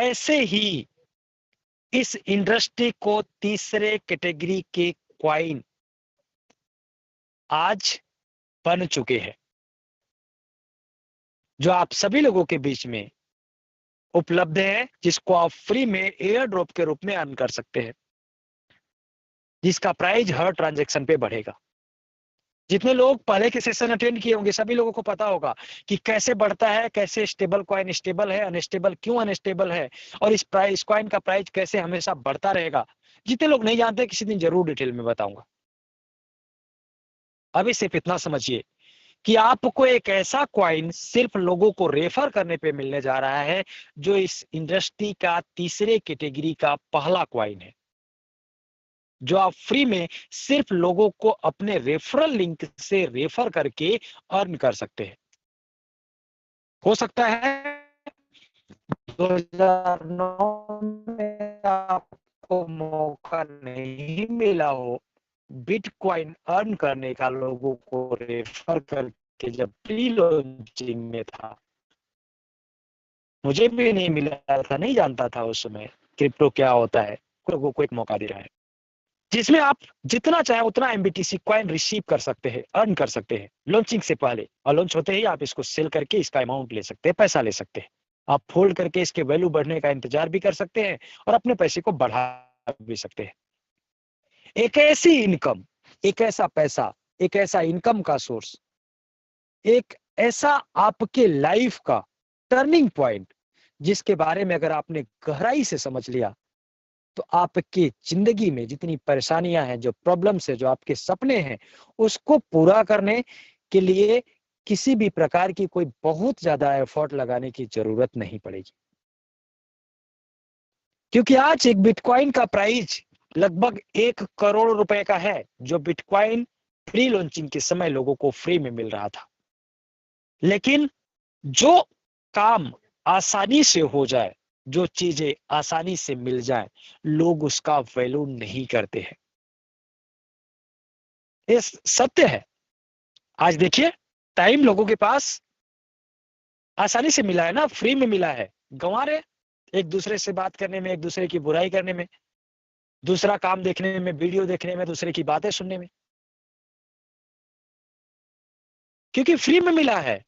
ऐसे ही इस इंडस्ट्री को तीसरे कैटेगरी के कॉइन आज बन चुके हैं, जो आप सभी लोगों के बीच में उपलब्ध है, जिसको आप फ्री में एयर ड्रॉप के रूप में अर्न कर सकते हैं, जिसका प्राइस हर ट्रांजैक्शन पे बढ़ेगा। जितने लोग पहले के सेशन अटेंड किए होंगे सभी लोगों को पता होगा कि कैसे बढ़ता है, कैसे स्टेबल कॉइन स्टेबल है, अनस्टेबल क्यों अनस्टेबल है, और इस कॉइन का प्राइस कैसे हमेशा बढ़ता रहेगा। जितने लोग नहीं जानते किसी दिन जरूर डिटेल में बताऊंगा। अभी सिर्फ इतना समझिए कि आपको एक ऐसा कॉइन सिर्फ लोगों को रेफर करने पे मिलने जा रहा है, जो इस इंडस्ट्री का तीसरे कैटेगरी का पहला कॉइन है, जो आप फ्री में सिर्फ लोगों को अपने रेफरल लिंक से रेफर करके अर्न कर सकते हैं। हो सकता है 2009 में आपको मौका नहीं मिला हो बिटकॉइन अर्न करने का, लोगों को रेफर करके, जब प्री लॉन्चिंग में था। मुझे भी नहीं मिला था, नहीं जानता था उस समय क्रिप्टो क्या होता है। लोगों को एक मौका दे रहा है। जिसमें आप जितना चाहे उतना एमबीटीसी कॉइन रिसीव कर सकते हैं, अर्न कर सकते हैं लॉन्चिंग से पहले, और लॉन्च होते ही आप इसको सेल करके इसका अमाउंट ले सकते हैं, पैसा ले सकते हैं। आप होल्ड करके इसके वैल्यू बढ़ने का इंतजार भी कर सकते हैं और अपने पैसे को बढ़ा भी सकते हैं। एक ऐसी इनकम, एक ऐसा पैसा, एक ऐसा इनकम का सोर्स, एक ऐसा आपके लाइफ का टर्निंग पॉइंट, जिसके बारे में अगर आपने गहराई से समझ लिया तो आपकी जिंदगी में जितनी परेशानियां हैं, जो प्रॉब्लम्स है, जो आपके सपने हैं, उसको पूरा करने के लिए किसी भी प्रकार की कोई बहुत ज्यादा एफर्ट लगाने की जरूरत नहीं पड़ेगी। क्योंकि आज एक बिटकॉइन का प्राइस लगभग 1 करोड़ रुपए का है, जो बिटकॉइन फ्री लॉन्चिंग के समय लोगों को फ्री में मिल रहा था। लेकिन जो काम आसानी से हो जाए, जो चीजें आसानी से मिल जाए, लोग उसका वैल्यू नहीं करते हैं। ये सत्य है। आज देखिए, टाइम लोगों के पास आसानी से मिला है ना, फ्री में मिला है, गंवा रहे एक दूसरे से बात करने में, एक दूसरे की बुराई करने में, दूसरा काम देखने में, वीडियो देखने में, दूसरे की बातें सुनने में, क्योंकि फ्री में मिला है।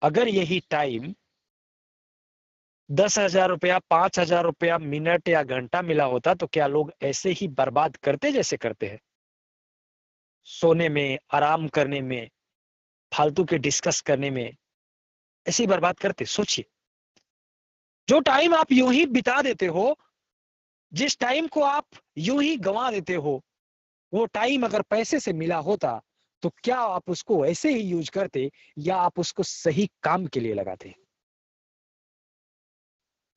अगर यही टाइम 10,000 रुपया, 5,000 रुपया मिनट या घंटा मिला होता तो क्या लोग ऐसे ही बर्बाद करते जैसे करते हैं? सोने में, आराम करने में, फालतू के डिस्कस करने में, ऐसे ही बर्बाद करते? सोचिए, जो टाइम आप यूं ही बिता देते हो, जिस टाइम को आप यूं ही गंवा देते हो, वो टाइम अगर पैसे से मिला होता तो क्या आप उसको ऐसे ही यूज करते या आप उसको सही काम के लिए लगाते?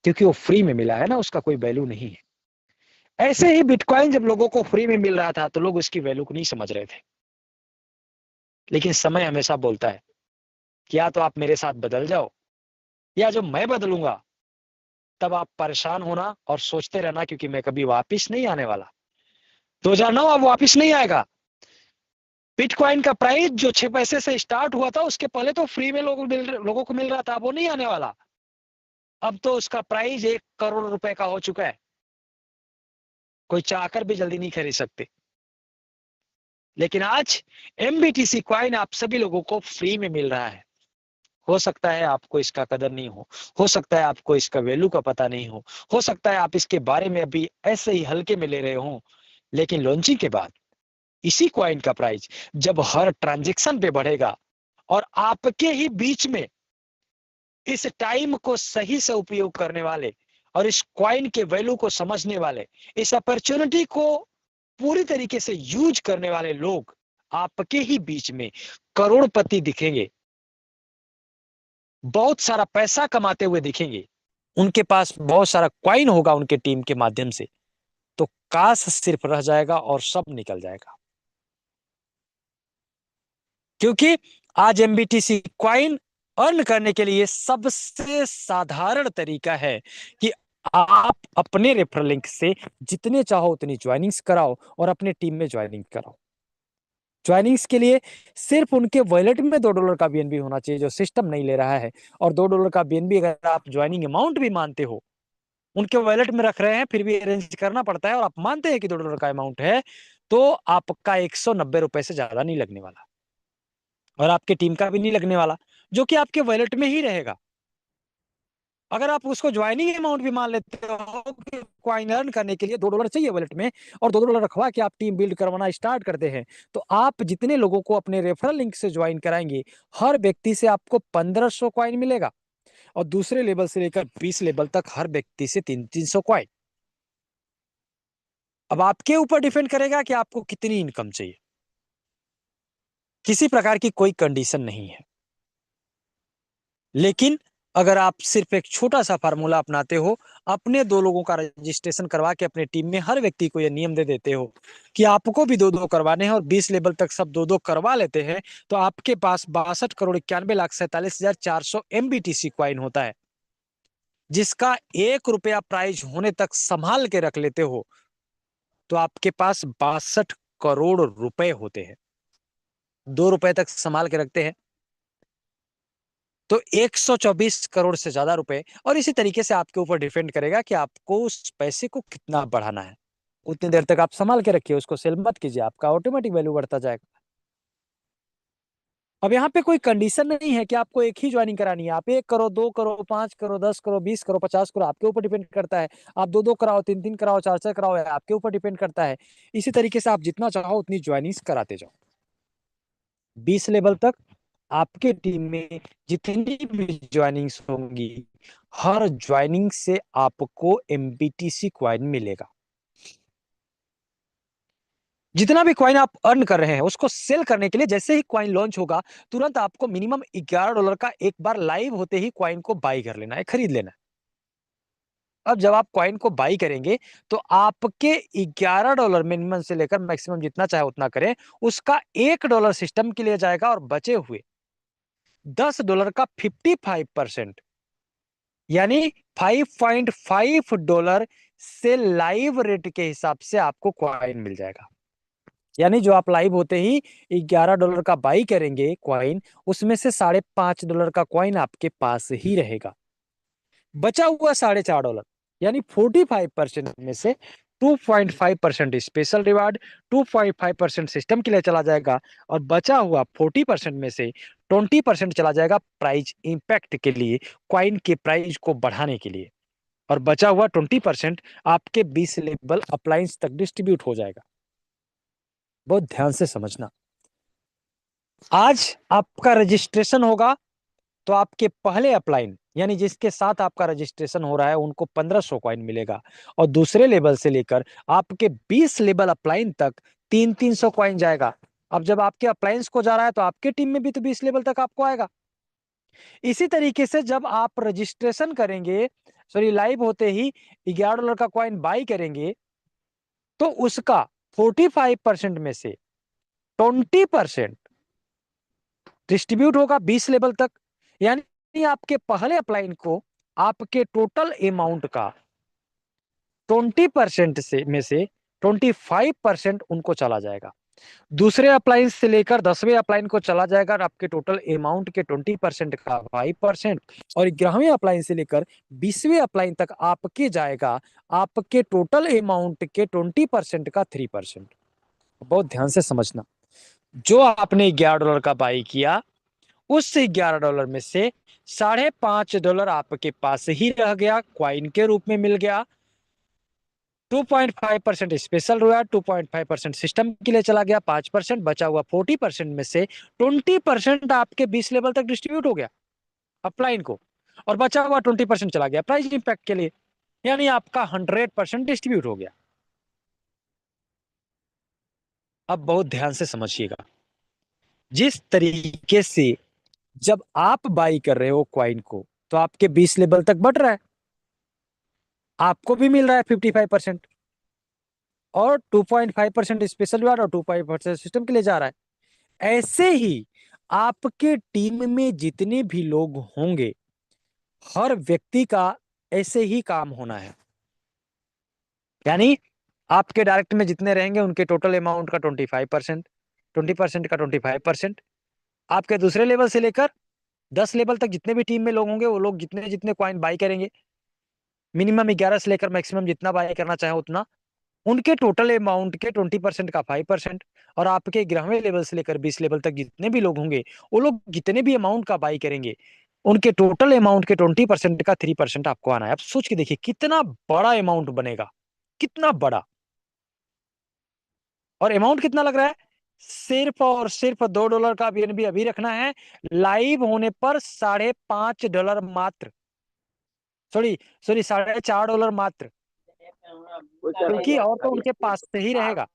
क्योंकि वो फ्री में मिला है ना, उसका कोई वैल्यू नहीं है। ऐसे ही बिटकॉइन जब लोगों को फ्री में मिल रहा था तो लोग उसकी वैल्यू को नहीं समझ रहे थे। लेकिन समय हमेशा बोलता है कि या तो आप मेरे साथ बदल जाओ, या जो मैं बदलूंगा तब आप परेशान होना और सोचते रहना, क्योंकि मैं कभी वापिस नहीं आने वाला। 2009 अब वापिस नहीं आएगा। बिटकॉइन का प्राइस जो 6 पैसे से स्टार्ट हुआ था, उसके पहले तो फ्री में लोगों को मिल रहा था, वो नहीं आने वाला। अब तो उसका प्राइस 1 करोड़ रुपए का हो चुका है। कोई चाहकर भी जल्दी नहीं खरीद सकते। लेकिन आज एमबीटीसी कॉइन आप सभी लोगों को फ्री में मिल रहा है। हो सकता है आपको इसका कदर नहीं हो सकता है आपको इसका वैल्यू का पता नहीं हो सकता है आप इसके बारे में अभी ऐसे ही हल्के में ले रहे हो। लेकिन लॉन्चिंग के बाद इसी कॉइन का प्राइस जब हर ट्रांजैक्शन पे बढ़ेगा और आपके ही बीच में इस टाइम को सही से उपयोग करने वाले और इस कॉइन के वैल्यू को समझने वाले, इस अपॉर्चुनिटी को पूरी तरीके से यूज करने वाले लोग आपके ही बीच में करोड़पति दिखेंगे, बहुत सारा पैसा कमाते हुए दिखेंगे, उनके पास बहुत सारा कॉइन होगा उनके टीम के माध्यम से, तो काश सिर्फ रह जाएगा और सब निकल जाएगा। क्योंकि आज एमबीटीसी कॉइन अर्न करने के लिए सबसे साधारण तरीका है कि आप अपने रेफरल लिंक से जितने चाहो उतनी ज्वाइनिंग्स कराओ और अपने टीम में ज्वाइनिंग कराओ। ज्वाइनिंग्स के लिए सिर्फ उनके वॉलेट में $2 का बीएनबी होना चाहिए, जो सिस्टम नहीं ले रहा है। और $2 का बीएनबी अगर आप ज्वाइनिंग अमाउंट भी मानते हो, उनके वॉलेट में रख रहे हैं, फिर भी अरेंज करना पड़ता है, और आप मानते हैं कि $2 का अमाउंट है, तो आपका 190 रुपए से ज्यादा नहीं लगने वाला, और आपके टीम का भी नहीं लगने वाला, जो कि आपके वॉलेट में ही रहेगा। अगर आप उसको ज्वाइनिंग अमाउंट भी मान लेते हो कि कॉइन अर्न करने के लिए $2 चाहिए वॉलेट में, और $2 रखवा के आप टीम बिल्ड करवाना स्टार्ट करते हैं, तो आप जितने लोगों को अपने रेफरल लिंक से ज्वाइन कराएंगे, हर व्यक्ति से आपको 1500 कॉइन मिलेगा, और दूसरे लेवल से लेकर 20 लेवल तक हर व्यक्ति से 300 कॉइन। अब आपके ऊपर डिपेंड करेगा कि आपको कितनी इनकम चाहिए। किसी प्रकार की कोई कंडीशन नहीं है। लेकिन अगर आप सिर्फ एक छोटा सा फार्मूला अपनाते हो, अपने 2 लोगों का रजिस्ट्रेशन करवा के अपने टीम में हर व्यक्ति को यह नियम दे देते हो कि आपको भी 2-2 करवाने हैं, और 20 लेवल तक सब 2-2 करवा लेते हैं, तो आपके पास 62,91,47,400 एमबीटीसी कॉइन होता है, जिसका ₹1 प्राइज होने तक संभाल के रख लेते हो, तो आपके पास 62 करोड़ रुपए होते हैं। ₹2 तक संभाल के रखते हैं तो 124 करोड़ से ज्यादा रुपए, और इसी तरीके से आपके ऊपर डिपेंड करेगा कि आपको उस पैसे को कितना बढ़ाना है। उतनी देर तक आप संभाल के रखिए, उसको सेल मत कीजिए, आपका ऑटोमेटिक वैल्यू बढ़ता जाएगा। अब यहाँ पे कोई कंडीशन नहीं है कि आपको एक ही ज्वाइनिंग करानी है। आप 1 करो, 2 करो, 5 करो, 10 करो, 20 करो, 50 करो, आपके ऊपर डिपेंड करता है। आप 2-2 कराओ, 3-3 कराओ, 4-4 कराओ, आपके ऊपर डिपेंड करता है। इसी तरीके से आप जितना चाहो उतनी ज्वाइनिंग्स कराते जाओ। 20 लेवल तक आपके टीम में जितनी भी ज्वाइनिंग्स होंगी, हर ज्वाइनिंग से आपको एमबीटीसी कॉइन मिलेगा। जितना भी कॉइन आप अर्न कर रहे हैं उसको सेल करने के लिए जैसे ही कॉइन लॉन्च होगा, तुरंत आपको मिनिमम $11 का एक बार लाइव होते ही कॉइन को बाई कर लेना है, खरीद लेना है। अब जब आप कॉइन को बाई करेंगे तो आपके $11 मिनिमम से लेकर मैक्सिमम जितना चाहे उतना करें, उसका $1 सिस्टम के लिए जाएगा और बचे हुए $10 का 55% यानी $5.5 से लाइव रेट के हिसाब से आपको कॉइन मिल जाएगा। यानी जो आप लाइव होते ही $11 का बाई करेंगे कॉइन, उसमें से $5.5 का कॉइन आपके पास ही रहेगा। बचा हुआ $4.5 यानी 45% में से 2.5% स्पेशल रिवार्ड, 2.5% सिस्टम के लिए चला जाएगा, और बचा हुआ 40% में से 20% चला जाएगा प्राइज इंपैक्ट के लिए, कॉइन के प्राइस को बढ़ाने के लिए, और बचा हुआ 20% आपके 20 लेवल अप्लायंस तक डिस्ट्रीब्यूट हो जाएगा। बहुत ध्यान से समझना। आज आपका रजिस्ट्रेशन होगा तो आपके पहले अपलाइन यानी जिसके साथ आपका रजिस्ट्रेशन हो रहा है उनको 1500 कॉइन मिलेगा, और दूसरे लेवल से लेकर आपके 20 लेवल अपलाइन तक 300 कॉइन जाएगा। अब जब आपके अपलाइंस को जा रहा है तो आपके टीम में भी तो 20 लेवल तक आपको आएगा। इसी तरीके से जब आप रजिस्ट्रेशन करेंगे, सॉरी लाइव होते ही $11 का कॉइन बाई करेंगे, तो उसका 45% में से 20% डिस्ट्रीब्यूट होगा 20 लेवल तक। यानी आपके पहले अपलाइन को आपके टोटल अमाउंट का 20% में से 25% उनको चला जाएगा। दूसरे अप्लायंस से लेकर 10वें अप्लायंस को चला जाएगा और आपके टोटल अमाउंट के 20% का 5%, और 11वें अप्लायंस से लेकर 20वें अप्लायंस तक आपके जाएगा आपके टोटल अमाउंट के 20% का 3%। बहुत ध्यान से समझना। जो आपने $11 का बाई किया, उस $11 में से $5.5 आपके पास ही रह गया, क्वाइन के रूप में मिल गया। 2.5% स्पेशल रिवार्ड, 2.5% सिस्टम के लिए चला गया, 5% बचा हुआ 40% में से 20% आपके 20 लेवल तक डिस्ट्रीब्यूट हो गया अपलाइन को, और बचा हुआ 20% चला गया प्राइस इंपैक्ट के लिए, यानी आपका 100% डिस्ट्रीब्यूट हो गया। अब बहुत ध्यान से समझिएगा। जिस तरीके से जब आप बाई कर रहे हो क्वाइन को तो आपके 20 लेवल तक बढ़ रहा है, आपको भी मिल रहा है 55%, और 2.5% स्पेशल रिवार्ड और 2.5% सिस्टम के लिए जा रहा है। ऐसे ही आपके टीम में जितने भी लोग होंगे, हर व्यक्ति का ऐसे ही काम होना है। यानी आपके डायरेक्ट में जितने रहेंगे उनके टोटल अमाउंट का 25%, 20% का 25%, आपके दूसरे लेवल से लेकर 10 लेवल तक जितने भी टीम में लोग होंगे वो लोग जितने जितने कॉइन बाई करेंगे, मिनिमम 11 से लेकर मैक्सिमम जितना बाई करना चाहे उतना, उनके टोटल अमाउंट के 20% का 5%, और आपके 11वें लेवल से लेकर 20 लेवल तक जितने भी लोग होंगे वो लोग जितने भी अमाउंट का बाई करेंगे उनके टोटल अमाउंट के 20% का 3% आपको आना है। अब सोच के देखिए कितना बड़ा अमाउंट बनेगा, कितना बड़ा। और अमाउंट कितना लग रहा है, सिर्फ और सिर्फ $2 का बीएनबी अभी रखना है, लाइव होने पर $5.5 मात्र, सॉरी सॉरी $4.5 मात्र, क्योंकि और तो उनके पास से ही रहेगा।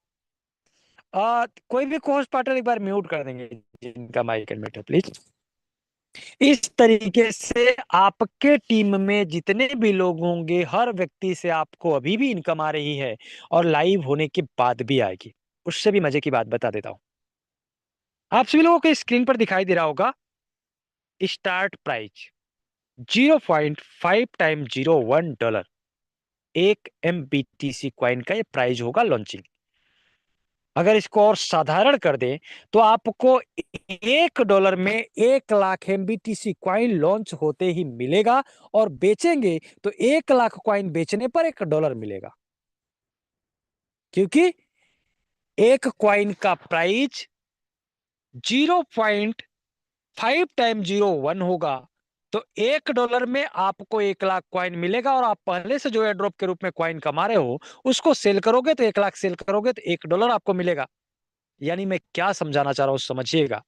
कोई भी कोस्ट पार्टनर एक बार म्यूट कर देंगे जिनका माइक एडमिट है प्लीज। इस तरीके से आपके टीम में जितने भी लोग होंगे हर व्यक्ति से आपको अभी भी इनकम आ रही है, और लाइव होने के बाद भी आएगी। उससे भी मजे की बात बता देता हूं। आप सभी लोगों को स्क्रीन पर दिखाई दे रहा होगा स्टार्ट प्राइस 0.5 टाइम $01, एक MBTC कॉइन का ये प्राइस होगा लॉन्चिंग। अगर इसको और साधारण कर दें तो आपको $1 में 1 लाख MBTC कॉइन लॉन्च होते ही मिलेगा, और बेचेंगे तो 1 लाख कॉइन बेचने पर $1 मिलेगा। क्योंकि एक क्वाइन का प्राइस 0.5 टाइम 01 होगा, तो $1 में आपको 1 लाख क्वाइन मिलेगा, और आप पहले से जो एयर ड्रॉप के रूप में क्वाइन कमा रहे हो उसको सेल करोगे तो 1 लाख सेल करोगे तो $1 आपको मिलेगा। यानी मैं क्या समझाना चाह रहा हूं समझिएगा।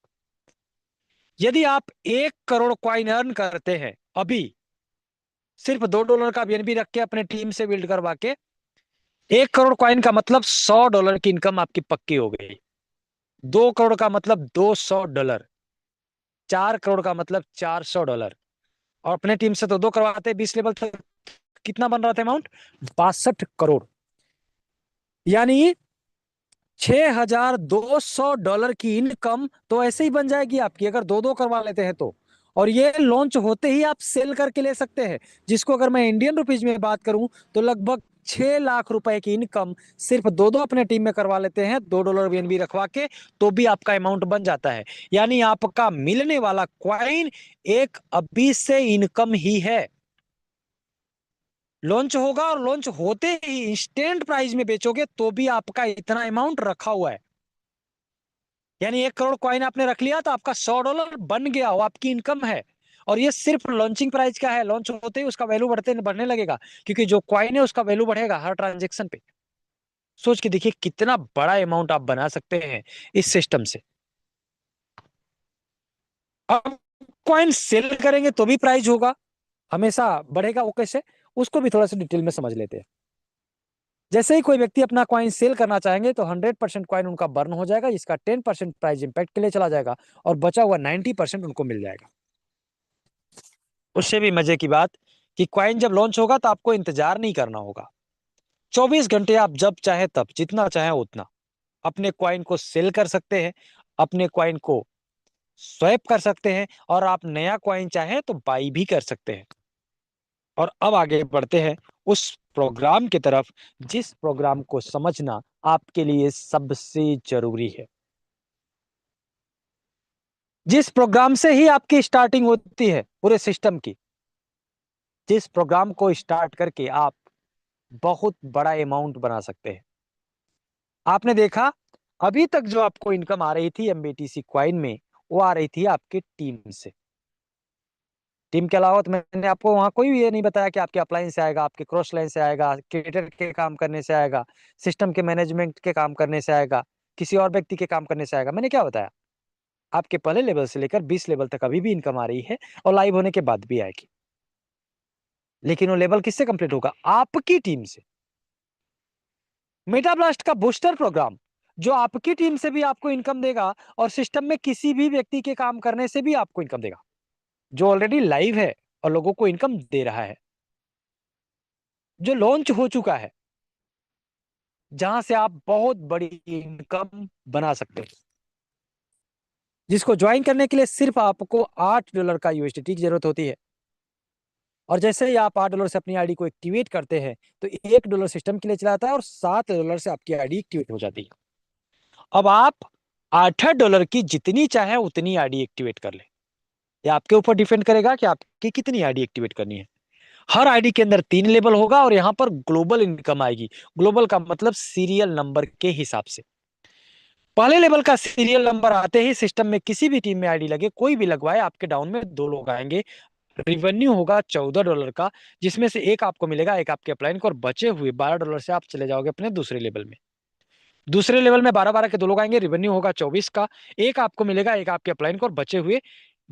यदि आप 1 करोड़ क्वाइन अर्न करते हैं अभी, सिर्फ $2 का बीएनबी रख के अपने टीम से बिल्ड करवा के, 1 करोड़ क्वाइन का मतलब $100 की इनकम आपकी पक्की हो गई। 2 करोड़ का मतलब $200, 4 करोड़ का मतलब $400, और अपने टीम से तो 2 करवाते 20 लेवल तक, कितना बन रहा था अमाउंट? 62 करोड़। यानी $6,200 की इनकम तो ऐसे ही बन जाएगी आपकी, अगर 2-2 करवा लेते हैं तो। और ये लॉन्च होते ही आप सेल करके ले सकते हैं, जिसको अगर मैं इंडियन रुपीज में बात करूं तो लगभग 6 लाख रुपए की इनकम सिर्फ 2-2 अपने टीम में करवा लेते हैं, $2 बीएनबी रखवा के, तो भी आपका अमाउंट बन जाता है। यानी आपका मिलने वाला क्वाइन एक अभी से इनकम ही है। लॉन्च होगा और लॉन्च होते ही इंस्टेंट प्राइस में बेचोगे तो भी आपका इतना अमाउंट रखा हुआ है। यानी 1 करोड़ कॉइन आपने रख लिया तो आपका $100 बन गया, वो आपकी इनकम है। और ये सिर्फ लॉन्चिंग प्राइस का है, लॉन्च होते ही उसका वैल्यू बढ़ने लगेगा, क्योंकि जो कॉइन है उसका वैल्यू बढ़ेगा हर ट्रांजेक्शन पे। सोच के देखिए कितना बड़ा अमाउंट आप बना सकते हैं इस सिस्टम से। अब कॉइन सेल करेंगे तो भी प्राइस होगा, हमेशा बढ़ेगा। वो कैसे, उसको भी थोड़ा सा डिटेल में समझ लेते हैं। जैसे ही कोई व्यक्ति अपना कॉइन सेल करना चाहेंगे तो 100% कॉइन उनका बर्न हो जाएगा, जिसका 10% प्राइस इंपैक्ट के लिए चला जाएगा, और बचा हुआ 90% उनको मिल जाएगा। उससे भी मजे की बात कि कॉइन जब लॉन्च होगा तो आपको इंतजार नहीं करना होगा। 24 घंटे आप जब चाहे तब, जितना चाहे उतना अपने कॉइन को सेल कर सकते हैं, अपने कॉइन को स्वैप कर सकते हैं, और आप नया कॉइन चाहे तो बाई भी कर सकते हैं। और अब आगे बढ़ते हैं उस प्रोग्राम की तरफ, जिस प्रोग्राम को समझना आपके लिए सबसे जरूरी है, जिस प्रोग्राम से ही आपकी स्टार्टिंग होती है पूरे सिस्टम की, जिस प्रोग्राम को स्टार्ट करके आप बहुत बड़ा अमाउंट बना सकते हैं। आपने देखा अभी तक जो आपको इनकम आ रही थी एमबीटीसी क्वाइन में, वो आ रही थी आपके टीम से। टीम के अलावा तो मैंने आपको वहां कोई भी ये नहीं बताया कि आपके अपलाइन से आएगा, आपके क्रॉस लाइन से आएगा, क्रिएटर के काम करने से आएगा, सिस्टम के मैनेजमेंट के काम करने से आएगा, किसी और व्यक्ति के काम करने से आएगा। मैंने क्या बताया? आपके पहले लेवल से लेकर 20 लेवल तक अभी भी इनकम आ रही है, और लाइव होने के बाद भी आएगी। लेकिन वो लेवल किससे कंप्लीट होगा? आपकी टीम से। मेटाब्लास्ट का बूस्टर प्रोग्राम जो आपकी टीम से भी आपको इनकम देगा, और सिस्टम में किसी भी व्यक्ति के काम करने से भी आपको इनकम देगा, जो ऑलरेडी लाइव है और लोगों को इनकम दे रहा है, जो लॉन्च हो चुका है, जहां से आप बहुत बड़ी इनकम बना सकते हैं। जिसको ज्वाइन करने के लिए सिर्फ आपको $8 का यूएसडीटी की जरूरत होती है। और जैसे ही आप $8 से अपनी आईडी को एक्टिवेट करते हैं तो $1 सिस्टम के लिए चलाता है, और $7 से आपकी आईडी एक्टिवेट हो जाती है। अब आप $8 की जितनी चाहे उतनी आईडी एक्टिवेट कर ले, ये आपके ऊपर डिपेंड करेगा कि आपकी कितनी आईडी एक्टिवेट करनी है। हर आईडी के अंदर 3 लेवल होगा, और यहां पर ग्लोबल इनकम आएगी। ग्लोबल का मतलब सीरियल नंबर के हिसाब से। पहले लेवल का सीरियल नंबर आते ही सिस्टम में किसी भी टीम में आईडी लगे, कोई भी लगवाए, आपके डाउन में 2 लोग आएंगे। रिवेन्यू होगा $14 का, जिसमें से एक आपको मिलेगा, एक आपके अपलाइन को, और बचे हुए $12 से आप चले जाओगे अपने दूसरे लेवल में। दूसरे लेवल में 12-12 के 2 लोग आएंगे, रिवेन्यू होगा 24 का, एक आपको मिलेगा, एक आपके अपलाइन को, और बचे हुए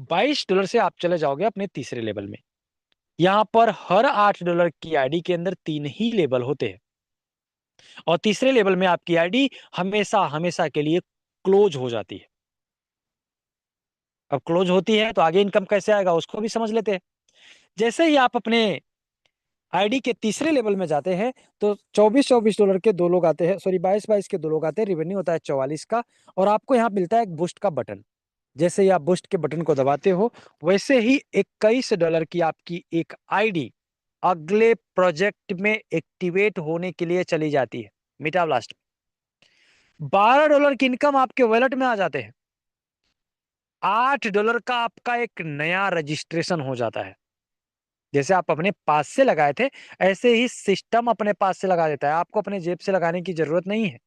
$22 से आप चले जाओगे अपने तीसरे लेवल में। यहां पर हर $8 की आईडी के अंदर 3 ही लेवल होते हैं, और तीसरे लेवल में आपकी आईडी हमेशा हमेशा के लिए क्लोज हो जाती है। अब क्लोज होती है तो आगे इनकम कैसे आएगा उसको भी समझ लेते हैं। जैसे ही आप अपने आईडी के तीसरे लेवल में जाते हैं तो $24 के 2 लोग आते हैं, सॉरी 22 के 2 लोग आते हैं, रिवेन्यू होता है 44 का, और आपको यहाँ मिलता है एक बूस्ट का बटन। जैसे ही आप बूस्ट के बटन को दबाते हो, वैसे ही $21 की आपकी एक आईडी अगले प्रोजेक्ट में एक्टिवेट होने के लिए चली जाती है मेटाब्लास्ट में। $12 की इनकम आपके वॉलेट में आ जाते हैं। $8 का आपका एक नया रजिस्ट्रेशन हो जाता है। जैसे आप अपने पास से लगाए थे, ऐसे ही सिस्टम अपने पास से लगा देता है, आपको अपने जेब से लगाने की जरूरत नहीं है।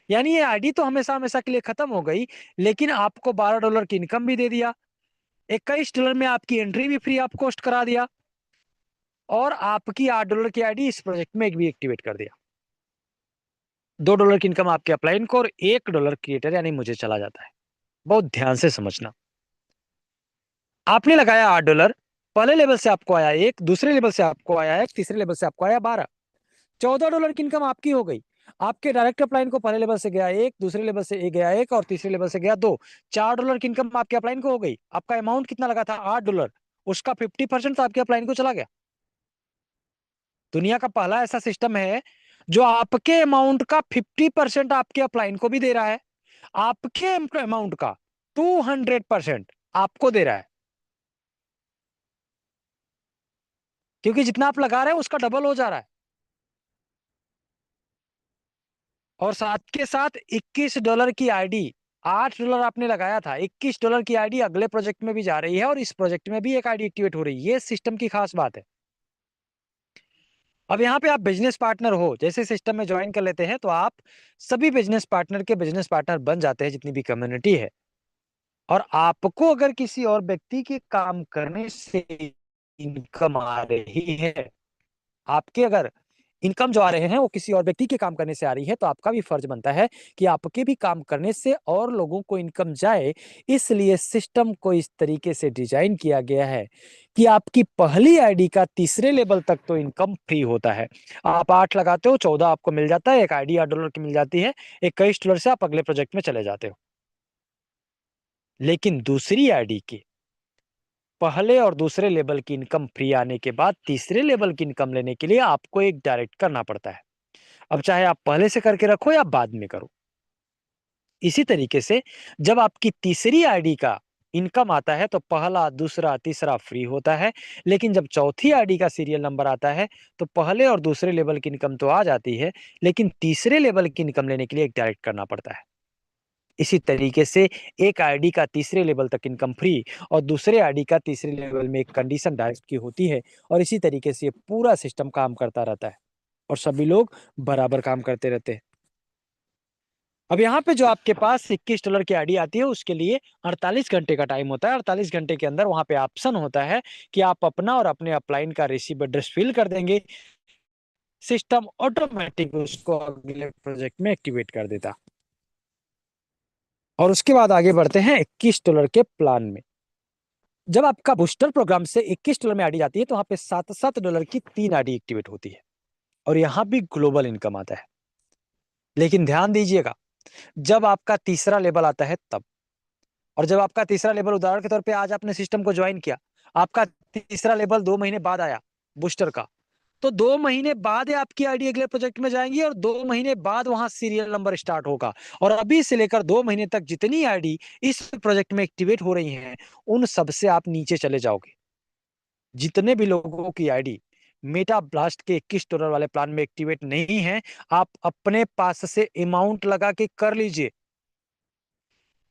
यानी ये आईडी तो हमेशा हमेशा के लिए खत्म हो गई, लेकिन आपको $12 की इनकम भी दे दिया, $21 में आपकी एंट्री भी फ्री ऑफ कॉस्ट करा दिया, और आपकी $8 की आईडी इस प्रोजेक्ट में एक भी एक्टिवेट कर दिया। $2 की इनकम आपके अपलाइन को और $1 क्रिएटर यानी मुझे चला जाता है। बहुत ध्यान से समझना। आपने लगाया $8, पहले लेवल से आपको आया 1, दूसरे लेवल से आपको आया 1, तीसरे लेवल से आपको आया 12, $14 की इनकम आपकी हो गई। आपके डायरेक्ट अपलाइन को पहले लेवल से गया 1, दूसरे लेवल से गया 1 और तीसरे लेवल से गया 2, $4 की इनकम आपके अपलाइन को हो गई। आपका अमाउंट कितना लगा था? $8, उसका 50% तो आपके अपलाइन को चला गया। दुनिया का पहला ऐसा सिस्टम है जो आपके अमाउंट का 50% आपके अपलाइन को भी दे रहा है, आपके अमाउंट का 200% आपको दे रहा है, क्योंकि जितना आप लगा रहे हैं उसका डबल हो जा रहा है। और साथ के साथ $21 की आईडी, $8 आपने लगाया था, $21 की आईडी अगले प्रोजेक्ट में भी जा रही है और इस प्रोजेक्ट में भी एक आईडी एक्टिवेट हो रही है। ये सिस्टम की खास बात है। अब यहाँ पे आप बिजनेस पार्टनर हो, जैसे सिस्टम में ज्वाइन कर लेते हैं तो आप सभी बिजनेस पार्टनर के बिजनेस पार्टनर बन जाते हैं, जितनी भी कम्युनिटी है। और आपको अगर किसी और व्यक्ति के काम करने से इनकम आ रही है, आपके अगर इनकम जो आ रहे हैं वो किसी और व्यक्ति के काम करने से आ रही है, तो आपका भी फर्ज बनता है कि आपके भी काम करने से और लोगों को इनकम जाए। इसलिए सिस्टम को इस तरीके से डिजाइन किया गया है कि आपकी पहली आईडी का तीसरे लेवल तक तो इनकम फ्री होता है। आप 8 लगाते हो, 14 आपको मिल जाता है, एक आईडी $8 की मिल जाती है, $21 से आप अगले प्रोजेक्ट में चले जाते हो। लेकिन दूसरी आईडी के पहले और दूसरे लेवल की इनकम फ्री आने के बाद तीसरे लेवल की इनकम लेने के लिए आपको एक डायरेक्ट करना पड़ता है। अब चाहे आप पहले से करके रखो या बाद में करो। इसी तरीके से जब आपकी तीसरी आईडी का इनकम आता है तो पहला, दूसरा, तीसरा फ्री होता है, लेकिन जब चौथी आईडी का सीरियल नंबर आता है तो पहले और दूसरे लेवल की इनकम तो आ जाती है, लेकिन तीसरे लेवल की इनकम लेने के लिए एक डायरेक्ट करना पड़ता है। इसी तरीके से एक आईडी का तीसरे लेवल तक इनकम फ्री और दूसरे आईडी का तीसरे लेवल में एक कंडीशन डायरेक्ट की होती है, और इसी तरीके से ये पूरा सिस्टम काम करता रहता है और सभी लोग बराबर काम करते रहते हैं। अब यहाँ पे जो आपके पास $21 की आईडी आती है उसके लिए 48 घंटे का टाइम होता है। 48 घंटे के अंदर वहां पे ऑप्शन होता है कि आप अपना और अपने अपलाइन का रिसीव एड्रेस फिल कर देंगे, सिस्टम ऑटोमेटिक उसको अगले प्रोजेक्ट में एक्टिवेट कर देता। और उसके बाद आगे बढ़ते हैं $21 के प्लान में। जब आपका बूस्टर प्रोग्राम से $21 में आईडी आती है तो वहां पे $7 की 3 आईडी एक्टिवेट होती है, और यहां भी ग्लोबल इनकम आता है। लेकिन ध्यान दीजिएगा, जब आपका तीसरा लेवल आता है तब, और जब आपका तीसरा लेवल, उदाहरण के तौर पे आज आपने सिस्टम को ज्वाइन किया, आपका तीसरा लेवल 2 महीने बाद आया बूस्टर का, तो 2 महीने बाद आपकी आईडी अगले प्रोजेक्ट में जाएंगी और 2 महीने बाद वहां सीरियल नंबर स्टार्ट होगा। और अभी से लेकर 2 महीने तक जितनी आईडी इस प्रोजेक्ट में एक्टिवेट हो रही हैं उन सबसे आप नीचे चले जाओगे। जितने भी लोगों की आईडी मेटा ब्लास्ट के $21 वाले प्लान में एक्टिवेट नहीं है, आप अपने पास से अमाउंट लगा के कर लीजिए,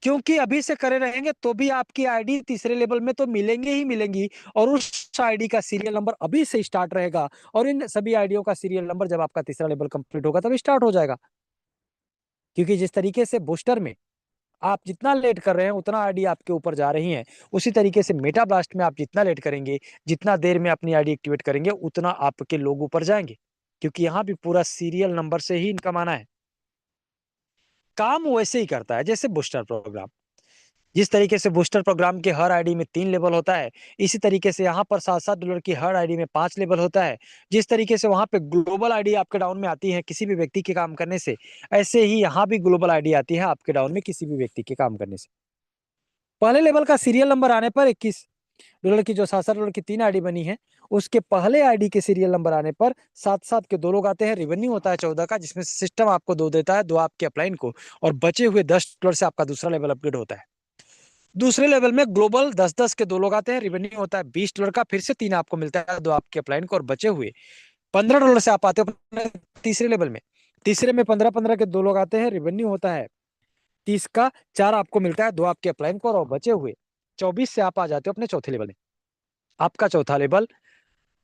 क्योंकि अभी से करे रहेंगे तो भी आपकी आईडी तीसरे लेवल में तो मिलेंगे ही मिलेंगी, और उस आईडी का सीरियल नंबर अभी से स्टार्ट रहेगा, और इन सभी आईडियों का सीरियल नंबर जब आपका तीसरा लेवल कंप्लीट होगा तब स्टार्ट हो जाएगा। क्योंकि जिस तरीके से बूस्टर में आप जितना लेट कर रहे हैं उतना आईडी आपके ऊपर जा रही है, उसी तरीके से मेटा ब्लास्ट में आप जितना लेट करेंगे, जितना देर में अपनी आईडी एक्टिवेट करेंगे, उतना आपके लोग ऊपर जाएंगे, क्योंकि यहाँ भी पूरा सीरियल नंबर से ही इनकम आना है। काम वैसे ही करता है जैसे बूस्टर प्रोग्राम। जिस तरीके से बूस्टर प्रोग्राम के हर आईडी में 3 लेवल होता है, इसी तरीके से यहाँ पर $7 की हर आईडी में 5 लेवल होता है। जिस तरीके से वहां पे ग्लोबल आईडी आपके डाउन में आती है किसी भी व्यक्ति के काम करने से, ऐसे ही यहाँ भी ग्लोबल आईडी आती है आपके डाउन में किसी भी व्यक्ति के काम करने से। पहले लेवल का सीरियल नंबर आने पर $21 की जो $7 की 3 आईडी बनी है, उसके पहले आईडी के सीरियल नंबर आने पर 7 के 2 लोग आते हैं, रिवेन्यू होता है 14 का, जिसमें सिस्टम आपको 2 देता है, 2 आपके अपलाइन को, और बचे हुए $10 से आपका दूसरा लेवल अपग्रेड होता है। दूसरे लेवल में ग्लोबल 10 के 2 लोग आते हैं, रिवेन्यू होता है $20 का, फिर से 3 आपको मिलता है, 2 आपके अपलाइन को, और बचे हुए $15 से आप आते हो अपने तीसरे लेवल में। तीसरे में 15 के 2 लोग आते हैं, रिवेन्यू होता है 30 का, 4 आपको मिलता है, 2 आपके अपलाइन को, और बचे हुए 24 से आप आ जाते हो अपने चौथे लेवल में। आपका चौथा लेवल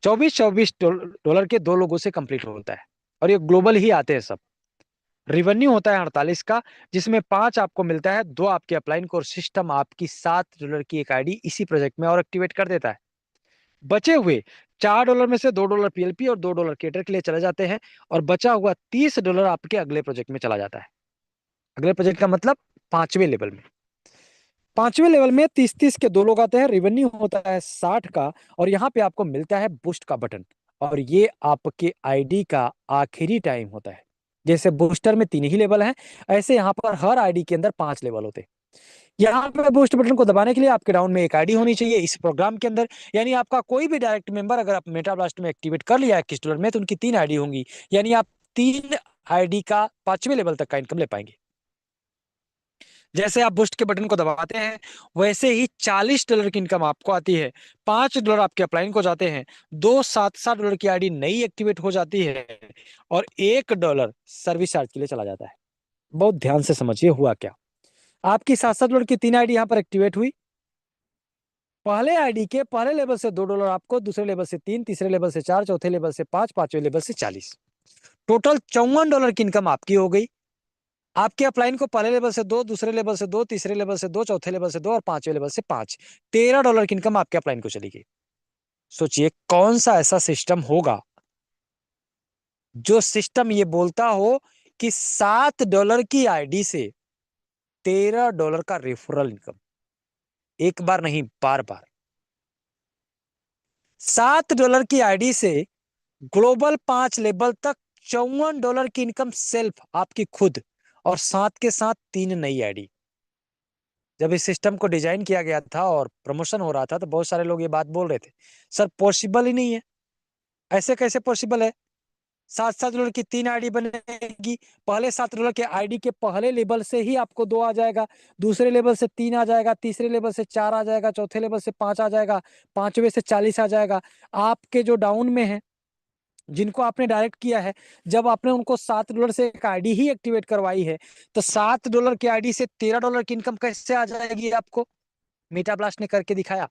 $24 के 2 लोगों से कंप्लीट होता है, और ये ग्लोबल ही आते हैं सब। रिवेन्यू होता है 48 का, जिसमें 5 आपको मिलता है, 2 आपके अपलाइन को, और सिस्टम आपकी $7 की एक आईडी इसी प्रोजेक्ट में और एक्टिवेट कर देता है। बचे हुए $4 में से $2 पीएलपी और $2 केटर के लिए चले जाते हैं, और बचा हुआ $30 आपके अगले प्रोजेक्ट में चला जाता है। अगले प्रोजेक्ट का मतलब 5वें लेवल में। 5वें लेवल में 30-30 के 2 लोग आते हैं, रिवेन्यू होता है 60 का, और यहाँ पे आपको मिलता है बूस्ट का बटन, और ये आपके आईडी का आखिरी टाइम होता है। जैसे बूस्टर में 3 ही लेवल हैं, ऐसे यहाँ पर हर आईडी के अंदर 5 लेवल होते हैं। यहाँ पे बूस्ट बटन को दबाने के लिए आपके डाउन में एक आईडी होनी चाहिए इस प्रोग्राम के अंदर, यानी आपका कोई भी डायरेक्ट मेंबर अगर आप मेटाब्लास्ट में एक्टिवेट कर लिया है $21 में, तो उनकी 3 आईडी होंगी, यानी आप 3 आईडी का 5वें लेवल तक का इनकम ले पाएंगे। जैसे आप बूस्ट के बटन को दबाते हैं, वैसे ही $40 की इनकम आपको आती है, $5 आपके अपलाइन को जाते हैं, 2 $7 की आईडी नई एक्टिवेट हो जाती है, और $1 सर्विस चार्ज के लिए चला जाता है। बहुत ध्यान से समझिए हुआ क्या। आपकी $7 की 3 आईडी यहाँ पर एक्टिवेट हुई। पहले आईडी के पहले लेवल से $2 आपको, दूसरे लेवल से 3, तीसरे लेवल से 4, चौथे लेवल से 5, 5वें लेवल से 40, टोटल $54 की इनकम आपकी हो गई। आपके अपलाइन को पहले लेवल से 2, दूसरे लेवल से 2, तीसरे लेवल से 2, चौथे लेवल से 2 और 5वें लेवल से 5, $13 की इनकम आपके अपलाइन को चली गई। सोचिए कौन सा ऐसा सिस्टम होगा जो सिस्टम ये बोलता हो कि $7 की आईडी से $13 का रेफरल इनकम, एक बार नहीं बार बार। $7 की आईडी से ग्लोबल 5 लेवल तक $54 की इनकम सेल्फ आपकी खुद, और साथ के साथ 3 नई आईडी। जब इस सिस्टम को डिजाइन किया गया था और प्रमोशन हो रहा था, तो बहुत सारे लोग ये बात बोल रहे थे, सर पॉसिबल ही नहीं है, ऐसे कैसे पॉसिबल है, $7 की 3 आईडी बनेगी, पहले $7 के आईडी के पहले लेवल से ही आपको 2 आ जाएगा, दूसरे लेवल से 3 आ जाएगा, तीसरे लेवल से 4 आ जाएगा, चौथे लेवल से 5 आ जाएगा, 5वें से 40 आ जाएगा। आपके जो डाउन में है, जिनको आपने डायरेक्ट किया है, जब आपने उनको $7 से एक आईडी ही एक्टिवेट करवाई है, तो $7 की आईडी से $13 की इनकम कैसे आ जाएगी आपको? मेटाब्लास्ट ने करके दिखाया।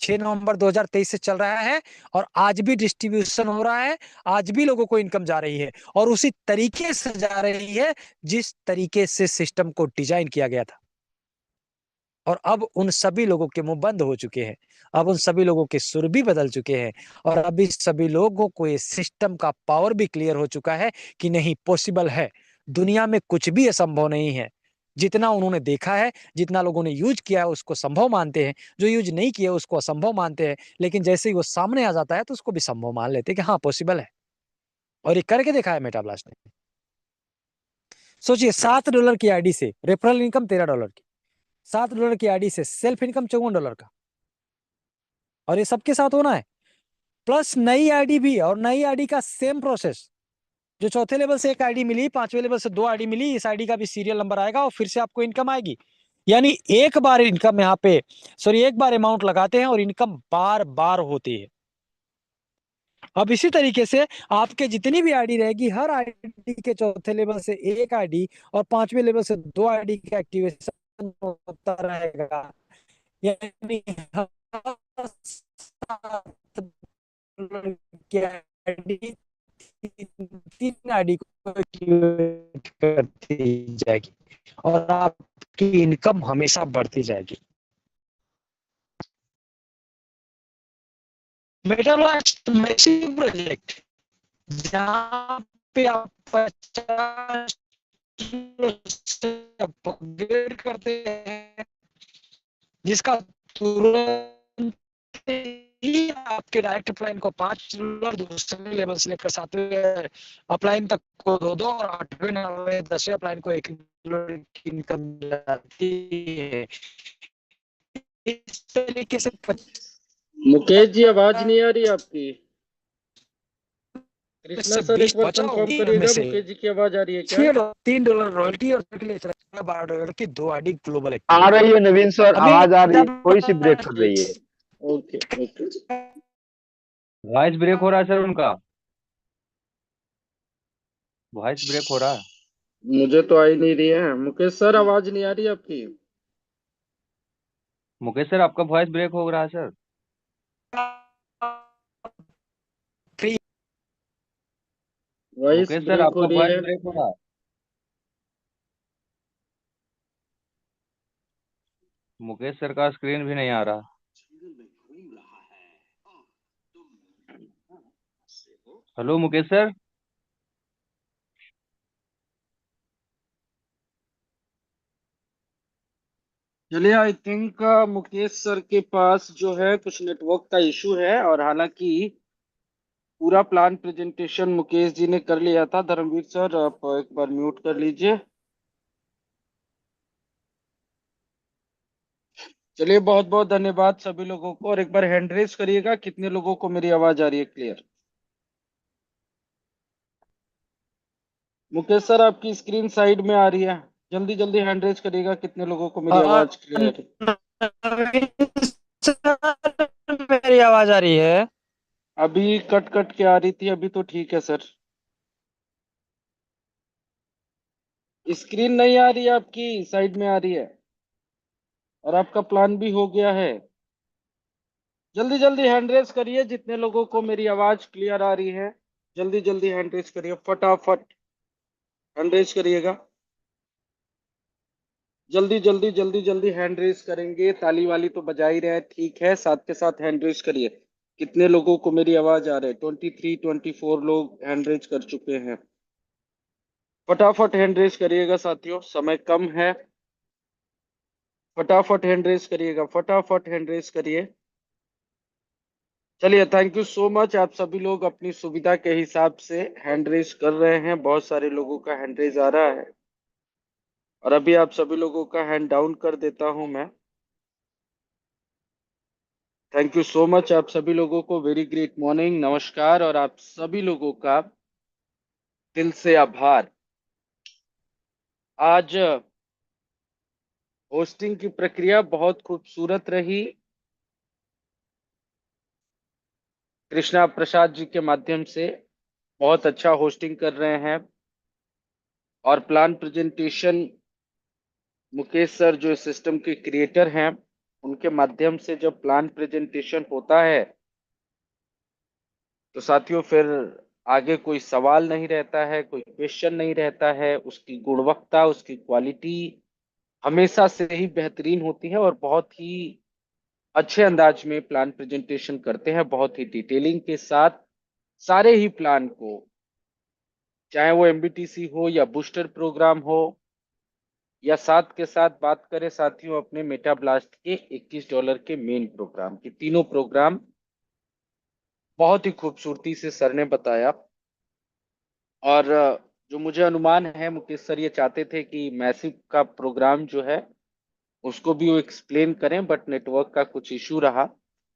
6 नवंबर 2023 से चल रहा है, और आज भी डिस्ट्रीब्यूशन हो रहा है, आज भी लोगों को इनकम जा रही है, और उसी तरीके से जा रही है जिस तरीके से सिस्टम को डिजाइन किया गया था। और अब उन सभी लोगों के मुंह बंद हो चुके हैं, अब उन सभी लोगों के सुर भी बदल चुके हैं, और अभी सभी लोगों को ये सिस्टम का पावर भी क्लियर हो चुका है कि नहीं, पॉसिबल है, दुनिया में कुछ भी असंभव नहीं है। जितना उन्होंने देखा है, जितना लोगों ने यूज किया है, उसको संभव मानते हैं, जो यूज नहीं किया उसको असंभव मानते हैं, लेकिन जैसे ही वो सामने आ जाता है तो उसको भी संभव मान लेते हैं कि हाँ पॉसिबल है, और ये करके देखा है मेटाब्लास्ट ने। सोचिए $7 की आईडी से रेफरल इनकम $13 की, $7 की आईडी से सेल्फ इनकम $54 का, और ये सबके साथ होना है, प्लस नई आईडी भी, और नई आईडी का सेम प्रोसेस, जो चौथे लेवल से एक आईडी मिली, 5वें लेवल से 2 आईडी मिली, इस आईडी का भी सीरियल नंबर आएगा और फिर से आपको इनकम आएगी। यानी एक बार इनकम यहाँ पे, सॉरी, एक बार अमाउंट लगाते हैं और इनकम बार बार होती है। अब इसी तरीके से आपके जितनी भी आईडी रहेगी, हर आईडी के चौथे लेवल से एक आईडी और 5वें लेवल से 2 आईडी का एक्टिवेशन होता रहेगा, यानी हर 7 की आईडी 3 आईडी को एक्टिवेट करती जाएगी, और आपकी इनकम हमेशा बढ़ती जाएगी। मेटाब्लास्ट मैसिव प्रोजेक्ट, जहाँ पे आप 50 अपग्रेड करते हैं, जिसका तुरंत ही आपके डायरेक्ट अपलाइन को $5, दूसरे लेवल से लेकर 7वें अपलाइन तक को 2 और 8वें 9वें 10वें अपलाइन को $1 की इनकम जाती है। इस तरीके से मुकेश जी, आवाज नहीं आ रही आपकी। कृष्णा सर, एक बार बचा कंफर्म होगी करिएगा, में से मुकेश जी की आवाज आ रही है क्या? $3 रॉयल्टी और $12 की 2 आईडी ग्लोबल आ रही है नवीन सर, आवाज आ रही है, थोड़ी सी ब्रेक कर रही है। Okay okay. वॉइस ब्रेक हो रहा है सर, उनका वॉइस ब्रेक हो रहा है। मुझे तो आ ही नहीं रही है। मुकेश सर, आवाज नहीं आ रही आपकी। मुकेश सर, आपका वॉइस ब्रेक हो रहा है sir. Voice Mukesh sir break हो आपका रही वॉइस है। ब्रेक हो रहा है। मुकेश सर का स्क्रीन भी नहीं आ रहा। Hello Mukesh sir. चलिए, आई थिंक मुकेश सर के पास जो है कुछ नेटवर्क का इशू है, और हालांकि पूरा प्लान प्रेजेंटेशन मुकेश जी ने कर लिया था। धर्मवीर सर, आप एक बार म्यूट कर लीजिए। चलिए, बहुत बहुत धन्यवाद सभी लोगों को, और एक बार हैंड रेज करिएगा कितने लोगों को मेरी आवाज आ रही है क्लियर। मुकेश सर, आपकी स्क्रीन साइड में आ रही है, जल्दी जल्दी हैंड रेज करिएगा कितने लोगों को मेरी आवाज क्लियर है। नवीन सर, मेरी आवाज आ रही है? अभी कट कट के आ रही थी, अभी तो ठीक है सर। स्क्रीन नहीं आ रही है आपकी, साइड में आ रही है, और आपका प्लान भी हो गया है। जल्दी जल्दी हैंड रेज करिए जितने लोगों को मेरी आवाज क्लियर आ रही है। जल्दी जल्दी हैंड रेज करिए, फटाफट हैंड रेज करिएगा। जल्दी जल्दी जल्दी जल्दी हैंड रेज करेंगे। ताली वाली तो बजा ही रहे हैं, ठीक है, साथ के साथ हैंड रेज करिए। कितने लोगों को मेरी आवाज आ रही है? 23-24 लोग हैंड रेज कर चुके हैं। फटाफट हैंड रेज करिएगा साथियों, समय कम है। फटाफट हैंड रेज करिएगा, फटाफट हैंड रेज करिए। चलिए, थैंक यू सो मच। आप सभी लोग अपनी सुविधा के हिसाब से हैंड रेज कर रहे हैं। बहुत सारे लोगों का हैंड रेज आ रहा है, और अभी आप सभी लोगों का हैंड डाउन कर देता हूं मैं। थैंक यू सो मच आप सभी लोगों को। वेरी ग्रेट मॉर्निंग, नमस्कार, और आप सभी लोगों का दिल से आभार। आज होस्टिंग की प्रक्रिया बहुत खूबसूरत रही। कृष्णा प्रसाद जी के माध्यम से बहुत अच्छा होस्टिंग कर रहे हैं, और प्लान प्रेजेंटेशन मुकेश सर जो सिस्टम के क्रिएटर हैं, उनके माध्यम से जब प्लान प्रेजेंटेशन होता है तो साथियों फिर आगे कोई सवाल नहीं रहता है, कोई क्वेश्चन नहीं रहता है। उसकी गुणवत्ता, उसकी क्वालिटी हमेशा से ही बेहतरीन होती है, और बहुत ही अच्छे अंदाज में प्लान प्रेजेंटेशन करते हैं, बहुत ही डिटेलिंग के साथ सारे ही प्लान को, चाहे वो एमबीटीसी हो या बूस्टर प्रोग्राम हो, या साथ के साथ बात करें साथियों अपने मेटा ब्लास्ट के $21 के मेन प्रोग्राम की। तीनों प्रोग्राम बहुत ही खूबसूरती से सर ने बताया। और जो मुझे अनुमान है, मुकेश सर ये चाहते थे कि मैसिव का प्रोग्राम जो है उसको भी वो एक्सप्लेन करें, बट नेटवर्क का कुछ इशू रहा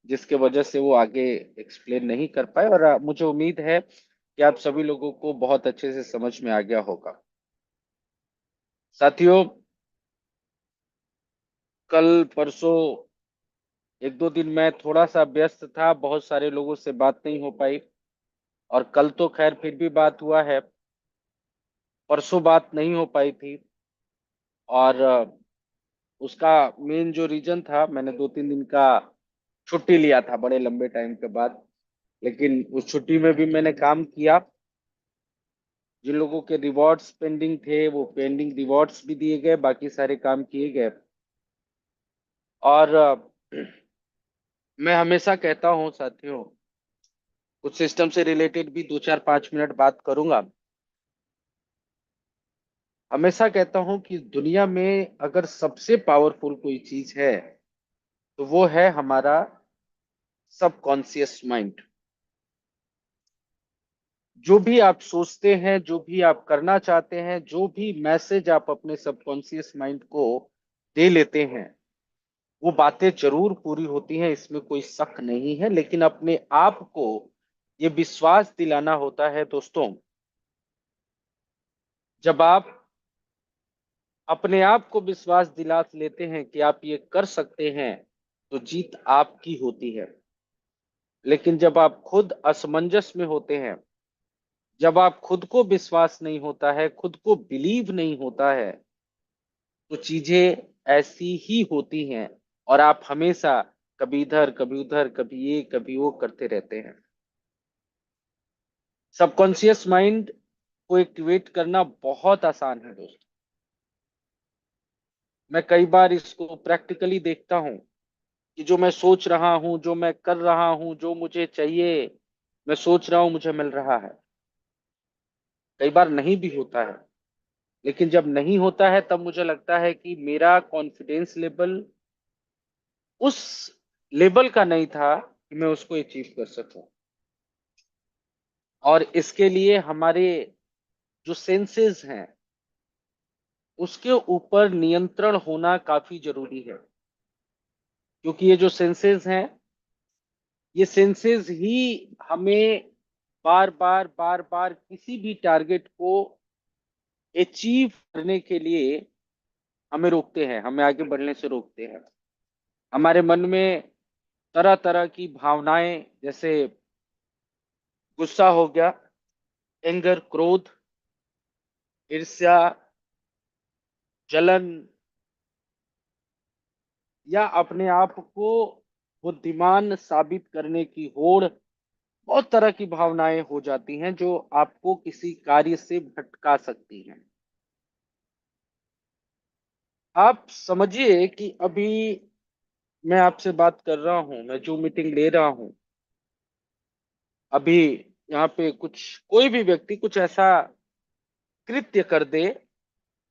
जिसके वजह से वो आगे एक्सप्लेन नहीं कर पाए, और मुझे उम्मीद है कि आप सभी लोगों को बहुत अच्छे से समझ में आ गया होगा। साथियों, कल परसों एक दो दिन मैं थोड़ा सा व्यस्त था, बहुत सारे लोगों से बात नहीं हो पाई, और कल तो खैर फिर भी बात हुआ है, परसों बात नहीं हो पाई थी। और उसका मेन जो रीजन था, मैंने 2-3 दिन का छुट्टी लिया था बड़े लंबे टाइम के बाद, लेकिन उस छुट्टी में भी मैंने काम किया। जिन लोगों के रिवॉर्ड्स पेंडिंग थे वो पेंडिंग रिवॉर्ड्स भी दिए गए, बाकी सारे काम किए गए। और मैं हमेशा कहता हूं साथियों, कुछ सिस्टम से रिलेटेड भी 2-4-5 मिनट बात करूंगा। हमेशा कहता हूं कि दुनिया में अगर सबसे पावरफुल कोई चीज है तो वो है हमारा सबकॉन्शियस माइंड। जो भी आप सोचते हैं, जो भी आप करना चाहते हैं, जो भी मैसेज आप अपने सबकॉन्शियस माइंड को दे लेते हैं, वो बातें जरूर पूरी होती हैं, इसमें कोई शक नहीं है। लेकिन अपने आप को ये विश्वास दिलाना होता है दोस्तों। जब आप अपने आप को विश्वास दिला लेते हैं कि आप ये कर सकते हैं, तो जीत आपकी होती है। लेकिन जब आप खुद असमंजस में होते हैं, जब आप खुद को विश्वास नहीं होता है, खुद को बिलीव नहीं होता है, तो चीजें ऐसी ही होती हैं, और आप हमेशा कभी इधर कभी उधर, कभी ये कभी वो करते रहते हैं। सबकॉन्शियस माइंड को एक्टिवेट करना बहुत आसान है दोस्तों। मैं कई बार इसको प्रैक्टिकली देखता हूं कि जो मैं सोच रहा हूं, जो मैं कर रहा हूं, जो मुझे चाहिए, मैं सोच रहा हूं मुझे मिल रहा है। कई बार नहीं भी होता है, लेकिन जब नहीं होता है तब मुझे लगता है कि मेरा कॉन्फिडेंस लेवल उस लेवल का नहीं था कि मैं उसको अचीव कर सकूं। और इसके लिए हमारे जो सेंसेस हैं उसके ऊपर नियंत्रण होना काफी जरूरी है, क्योंकि ये जो सेंसेस हैं, ये सेंसेस ही हमें बार बार किसी भी टारगेट को अचीव करने के लिए हमें रोकते हैं, हमें आगे बढ़ने से रोकते हैं। हमारे मन में तरह तरह की भावनाएं, जैसे गुस्सा हो गया, एंगर, क्रोध, ईर्ष्या, जलन, या अपने आप को बुद्धिमान साबित करने की होड़, बहुत तरह की भावनाएं हो जाती हैं जो आपको किसी कार्य से भटका सकती हैं। आप समझिए कि अभी मैं आपसे बात कर रहा हूं, मैं जो मीटिंग ले रहा हूं, अभी यहाँ पे कोई भी व्यक्ति कुछ ऐसा कृत्य कर दे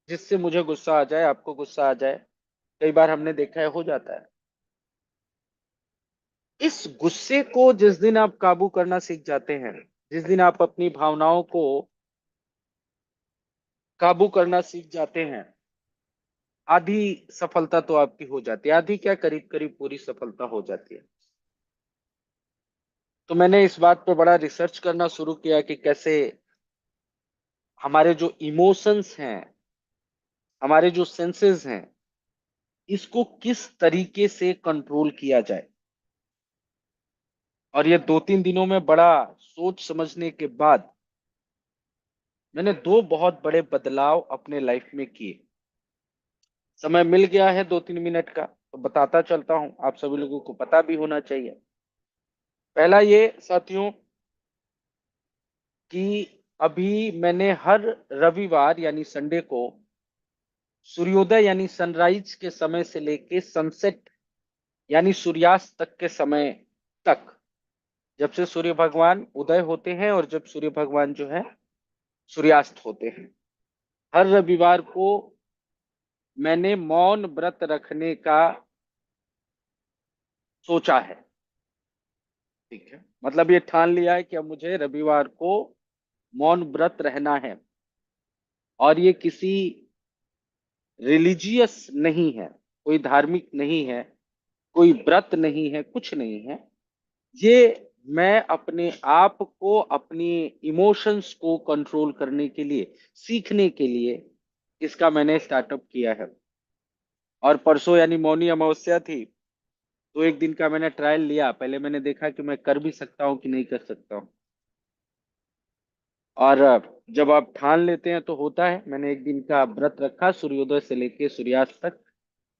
जिससे मुझे गुस्सा आ जाए, आपको गुस्सा आ जाए, कई बार हमने देखा है हो जाता है। इस गुस्से को जिस दिन आप काबू करना सीख जाते हैं, जिस दिन आप अपनी भावनाओं को काबू करना सीख जाते हैं, आधी सफलता तो आपकी हो जाती है, आधी क्या, करीब करीब पूरी सफलता हो जाती है। तो मैंने इस बात पे बड़ा रिसर्च करना शुरू किया कि कैसे हमारे जो इमोशंस हैं, हमारे जो सेंसेस हैं, इसको किस तरीके से कंट्रोल किया जाए। और ये 2-3 दिनों में बड़ा सोच समझने के बाद मैंने 2 बहुत बड़े बदलाव अपने लाइफ में किए। समय मिल गया है 2-3 मिनट का, तो बताता चलता हूं, आप सभी लोगों को पता भी होना चाहिए। पहला ये साथियों कि अभी मैंने हर रविवार यानी संडे को सूर्योदय यानी सनराइज के समय से लेके सनसेट यानी सूर्यास्त तक के समय तक, जब से सूर्य भगवान उदय होते हैं और जब सूर्य भगवान जो है सूर्यास्त होते हैं, हर रविवार को मैंने मौन व्रत रखने का सोचा है। ठीक है, मतलब ये ठान लिया है कि अब मुझे रविवार को मौन व्रत रहना है। और ये किसी रिलीजियस नहीं है, कोई धार्मिक नहीं है, कोई व्रत नहीं है, कुछ नहीं है। ये मैं अपने आप को, अपनी इमोशंस को कंट्रोल करने के लिए, सीखने के लिए इसका मैंने स्टार्टअप किया है। और परसों यानी मौनी अमावस्या थी, तो एक दिन का मैंने ट्रायल लिया। पहले मैंने देखा कि मैं कर भी सकता हूँ कि नहीं कर सकता हूँ। और जब आप ठान लेते हैं तो होता है। मैंने एक दिन का व्रत रखा, सूर्योदय से लेके सूर्यास्त तक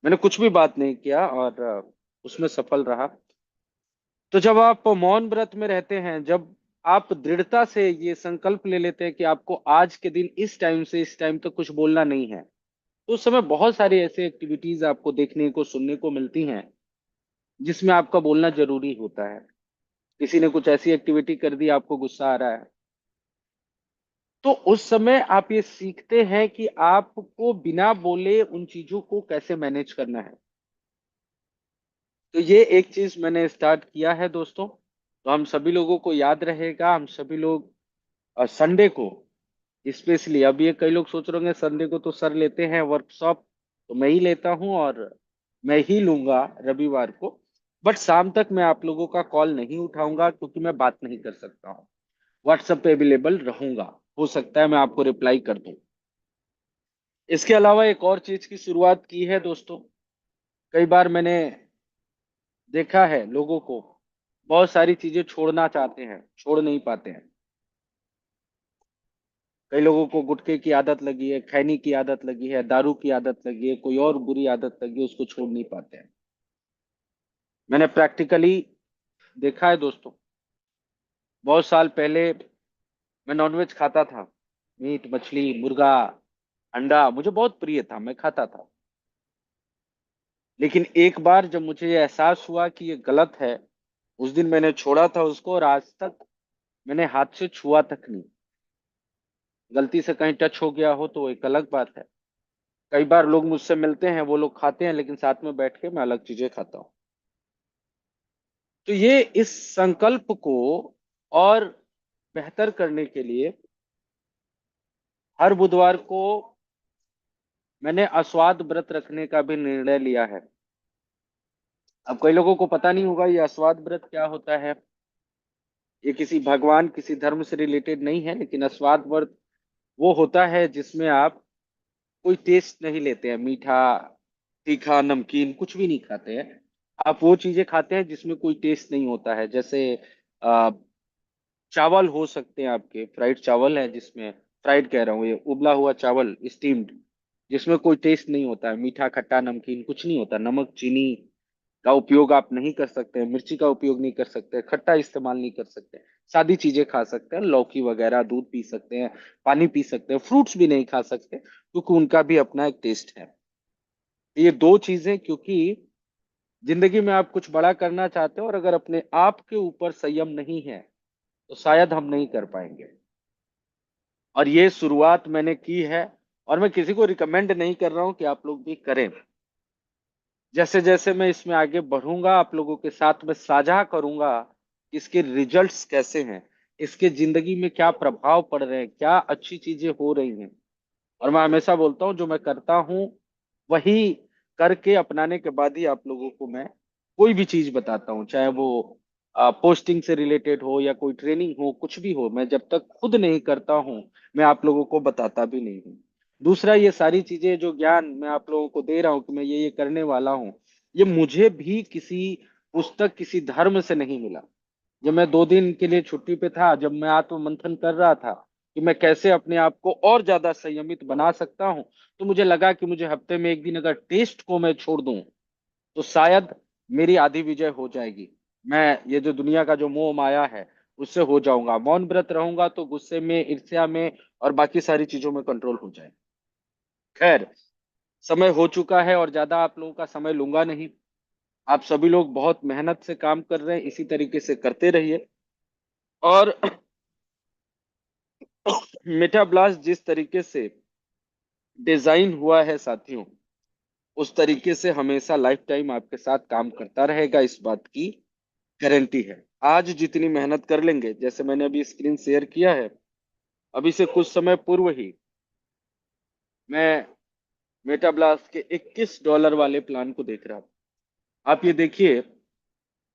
मैंने कुछ भी बात नहीं किया और उसमें सफल रहा। तो जब आप मौन व्रत में रहते हैं, जब आप दृढ़ता से ये संकल्प ले लेते हैं कि आपको आज के दिन इस टाइम से इस टाइम तक कुछ बोलना नहीं है, तो उस समय बहुत सारी ऐसी एक्टिविटीज आपको देखने को, सुनने को मिलती हैं जिसमें आपका बोलना जरूरी होता है। किसी ने कुछ ऐसी एक्टिविटी कर दी, आपको गुस्सा आ रहा है, तो उस समय आप ये सीखते हैं कि आपको बिना बोले उन चीजों को कैसे मैनेज करना है। तो ये एक चीज मैंने स्टार्ट किया है दोस्तों। तो हम सभी लोगों को याद रहेगा, हम सभी लोग संडे को स्पेशली, अब ये कई लोग सोच रहे होंगे संडे को तो सर लेते हैं वर्कशॉप, तो मैं ही लेता हूं और मैं ही लूंगा रविवार को। बट शाम तक मैं आप लोगों का कॉल नहीं उठाऊंगा, क्योंकि मैं बात नहीं कर सकता हूँ। व्हाट्सएप पे अवेलेबल रहूंगा, हो सकता है मैं आपको रिप्लाई कर दूं। इसके अलावा एक और चीज की शुरुआत की है दोस्तों। कई बार मैंने देखा है लोगों को बहुत सारी चीजें छोड़ना चाहते हैं, छोड़ नहीं पाते हैं। कई लोगों को गुटखे की आदत लगी है, खैनी की आदत लगी है, दारू की आदत लगी है, कोई और बुरी आदत लगी है, उसको छोड़ नहीं पाते हैं। मैंने प्रैक्टिकली देखा है दोस्तों। बहुत साल पहले मैं नॉनवेज खाता था, मीट, मछली, मुर्गा, अंडा मुझे बहुत प्रिय था, मैं खाता था। लेकिन एक बार जब मुझे ये एहसास हुआ कि ये गलत है, उस दिन मैंने छोड़ा था उसको, और आज तक मैंने हाथ से छुआ तक नहीं। गलती से कहीं टच हो गया हो तो एक अलग बात है। कई बार लोग मुझसे मिलते हैं, वो लोग खाते हैं, लेकिन साथ में बैठ के मैं अलग चीजें खाता हूँ। तो ये इस संकल्प को और बेहतर करने के लिए हर बुधवार को मैंने अस्वाद व्रत रखने का भी निर्णय लिया है। अब कई लोगों को पता नहीं होगा ये अस्वाद व्रत क्या होता है। ये किसी भगवान, किसी धर्म से रिलेटेड नहीं है, लेकिन अस्वाद व्रत वो होता है जिसमें आप कोई टेस्ट नहीं लेते हैं, मीठा, तीखा, नमकीन कुछ भी नहीं खाते हैं। आप वो चीजें खाते हैं जिसमें कोई टेस्ट नहीं होता है। जैसे आ, चावल हो सकते हैं आपके, फ्राइड चावल है जिसमें, फ्राइड कह रहा हूँ, ये उबला हुआ चावल, स्टीम्ड, जिसमें कोई टेस्ट नहीं होता है, मीठा, खट्टा, नमकीन कुछ नहीं होता, नमक, चीनी का उपयोग आप नहीं कर सकते हैं, मिर्ची का उपयोग नहीं कर सकते, खट्टा इस्तेमाल नहीं कर सकते, सादी चीजें खा सकते हैं, लौकी वगैरह, दूध पी सकते हैं, पानी पी सकते हैं, फ्रूट्स भी नहीं खा सकते क्योंकि उनका भी अपना एक टेस्ट है। ये दो चीजें, क्योंकि जिंदगी में आप कुछ बड़ा करना चाहते हो और अगर अपने आप के ऊपर संयम नहीं है तो शायद हम नहीं कर पाएंगे। और ये शुरुआत मैंने की है, और मैं किसी को रिकमेंड नहीं कर रहा हूं कि आप लोग भी करें। जैसे जैसे मैं इसमें आगे बढ़ूंगा, आप लोगों के साथ में साझा करूंगा इसके रिजल्ट्स कैसे हैं, इसके जिंदगी में क्या प्रभाव पड़ रहे हैं, क्या अच्छी चीजें हो रही हैं। और मैं हमेशा बोलता हूँ जो मैं करता हूँ वही करके अपनाने के बाद ही आप लोगों को मैं कोई भी चीज बताता हूँ, चाहे वो पोस्टिंग से रिलेटेड हो या कोई ट्रेनिंग हो, कुछ भी हो। मैं जब तक खुद नहीं करता हूँ मैं आप लोगों को बताता भी नहीं हूँ। दूसरा, ये सारी चीजें जो ज्ञान मैं आप लोगों को दे रहा हूँ कि मैं ये करने वाला हूँ, ये मुझे भी किसी पुस्तक, किसी धर्म से नहीं मिला। जब मैं 2 दिन के लिए छुट्टी पे था, जब मैं आत्म मंथन कर रहा था कि मैं कैसे अपने आप को और ज्यादा संयमित बना सकता हूं, तो मुझे लगा कि मुझे हफ्ते में एक दिन अगर टेस्ट को मैं छोड़ दूं तो शायद मेरी आधी विजय हो जाएगी। मैं ये जो दुनिया का जो मोह माया है उससे हो जाऊंगा। मौन व्रत रहूंगा तो गुस्से में, ईर्ष्या में और बाकी सारी चीजों में कंट्रोल हो जाए। खैर, समय हो चुका है और ज्यादा आप लोगों का समय लूंगा नहीं। आप सभी लोग बहुत मेहनत से काम कर रहे हैं, इसी तरीके से करते रहिए। और मेटाब्लास्ट जिस तरीके से डिजाइन हुआ है साथियों, उस तरीके से हमेशा लाइफ टाइम आपके साथ काम करता रहेगा, इस बात की गारंटी है। आज जितनी मेहनत कर लेंगे, जैसे मैंने अभी स्क्रीन शेयर किया है, अभी से कुछ समय पूर्व ही मैं मेटाब्लास्ट के $21 वाले प्लान को देख रहा था। आप ये देखिए,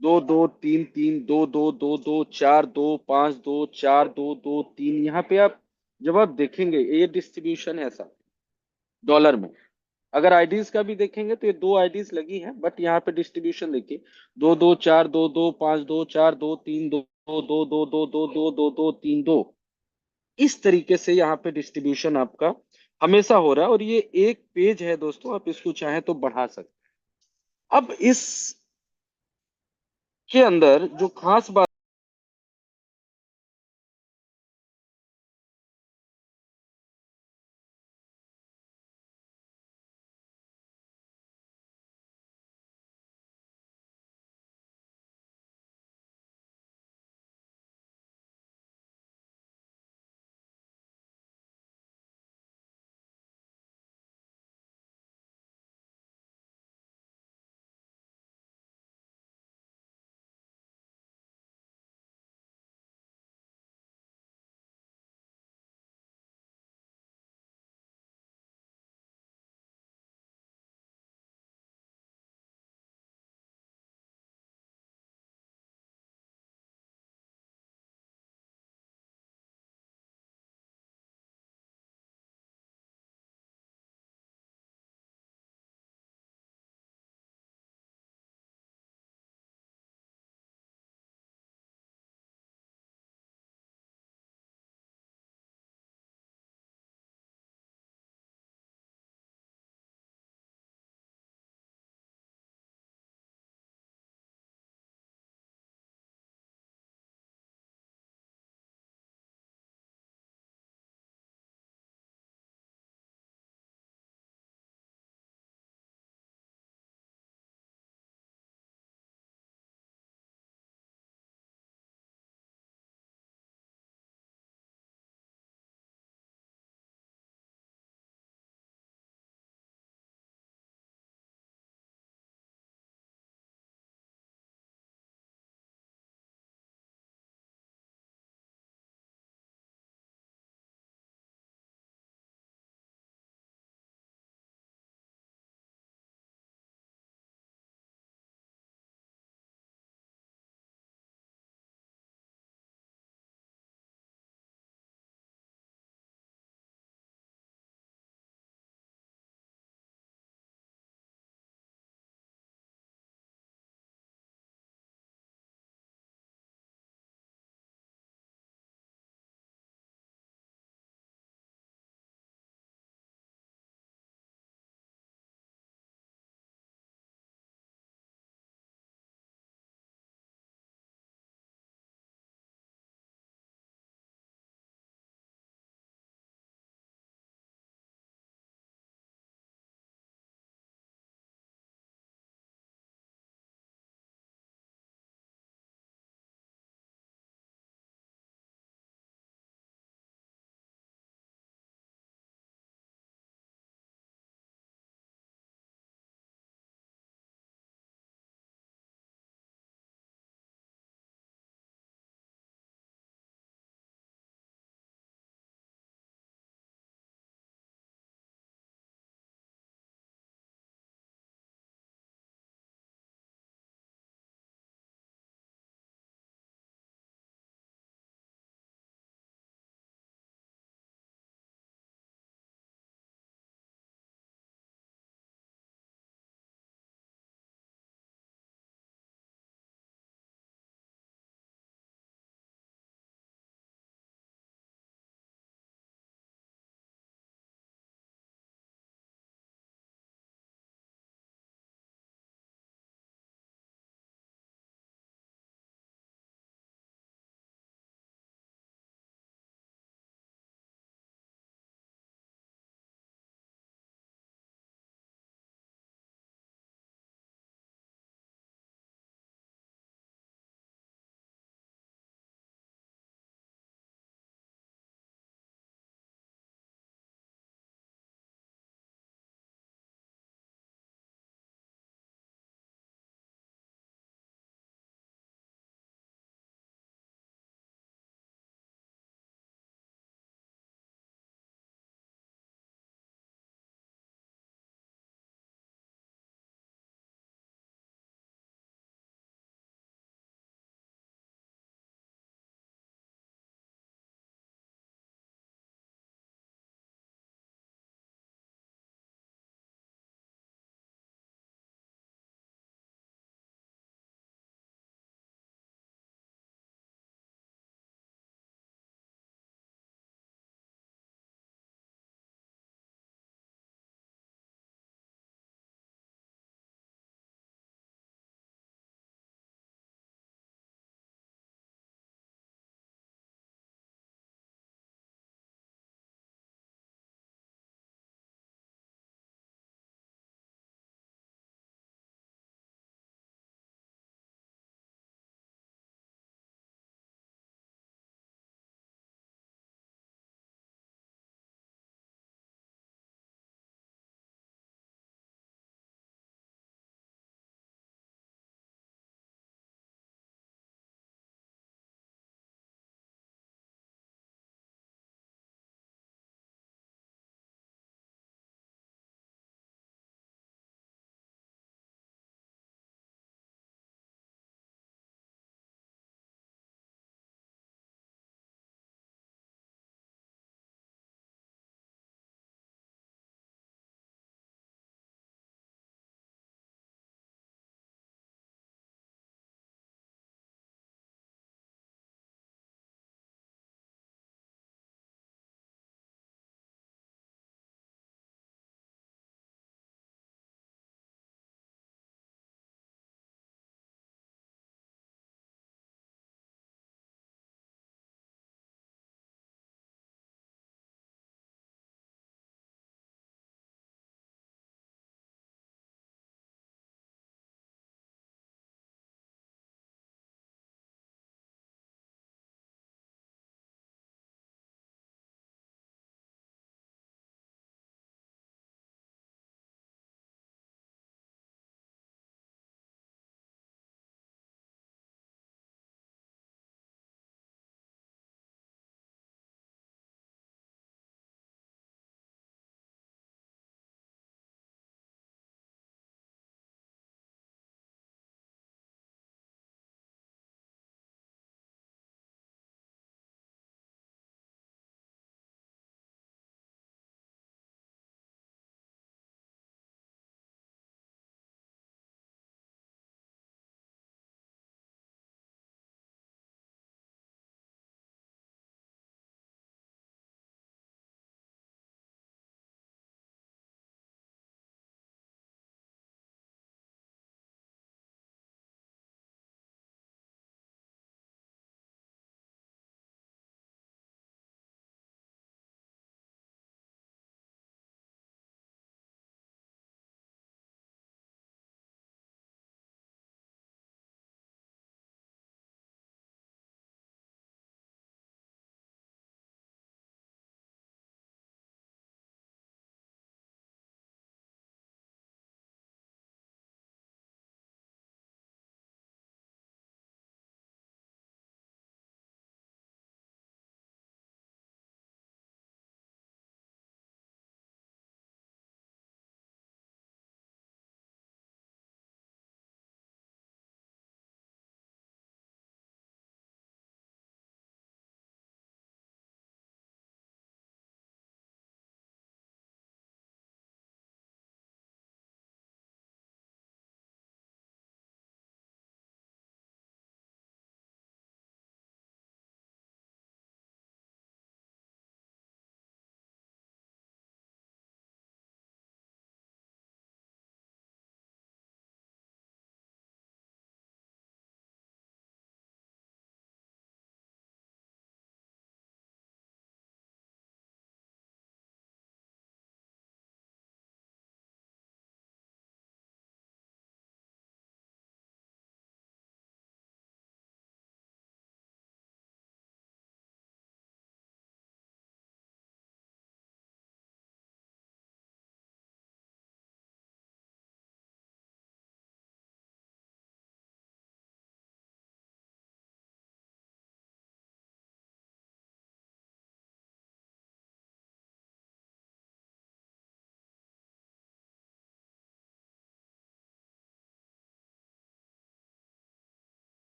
2 2 3 3, 2 2 2 2 2 4 2 5 2 4 2 2 3, यहाँ पे आप जब आप देखेंगे ये डिस्ट्रीब्यूशन है ऐसा डॉलर में। अगर आईडीज का भी देखेंगे तो ये 2 आईडीज लगी हैं, बट यहाँ पे डिस्ट्रीब्यूशन देखिए, 2 2 4 2 2 5 2 4 2 3 2 2 2 2 2 2 2 2 इस तरीके से यहाँ पे डिस्ट्रीब्यूशन आपका हमेशा हो रहा है। और ये एक पेज है दोस्तों, आप इसको चाहें तो बढ़ा सकते हैं। अब इस के अंदर जो खास बात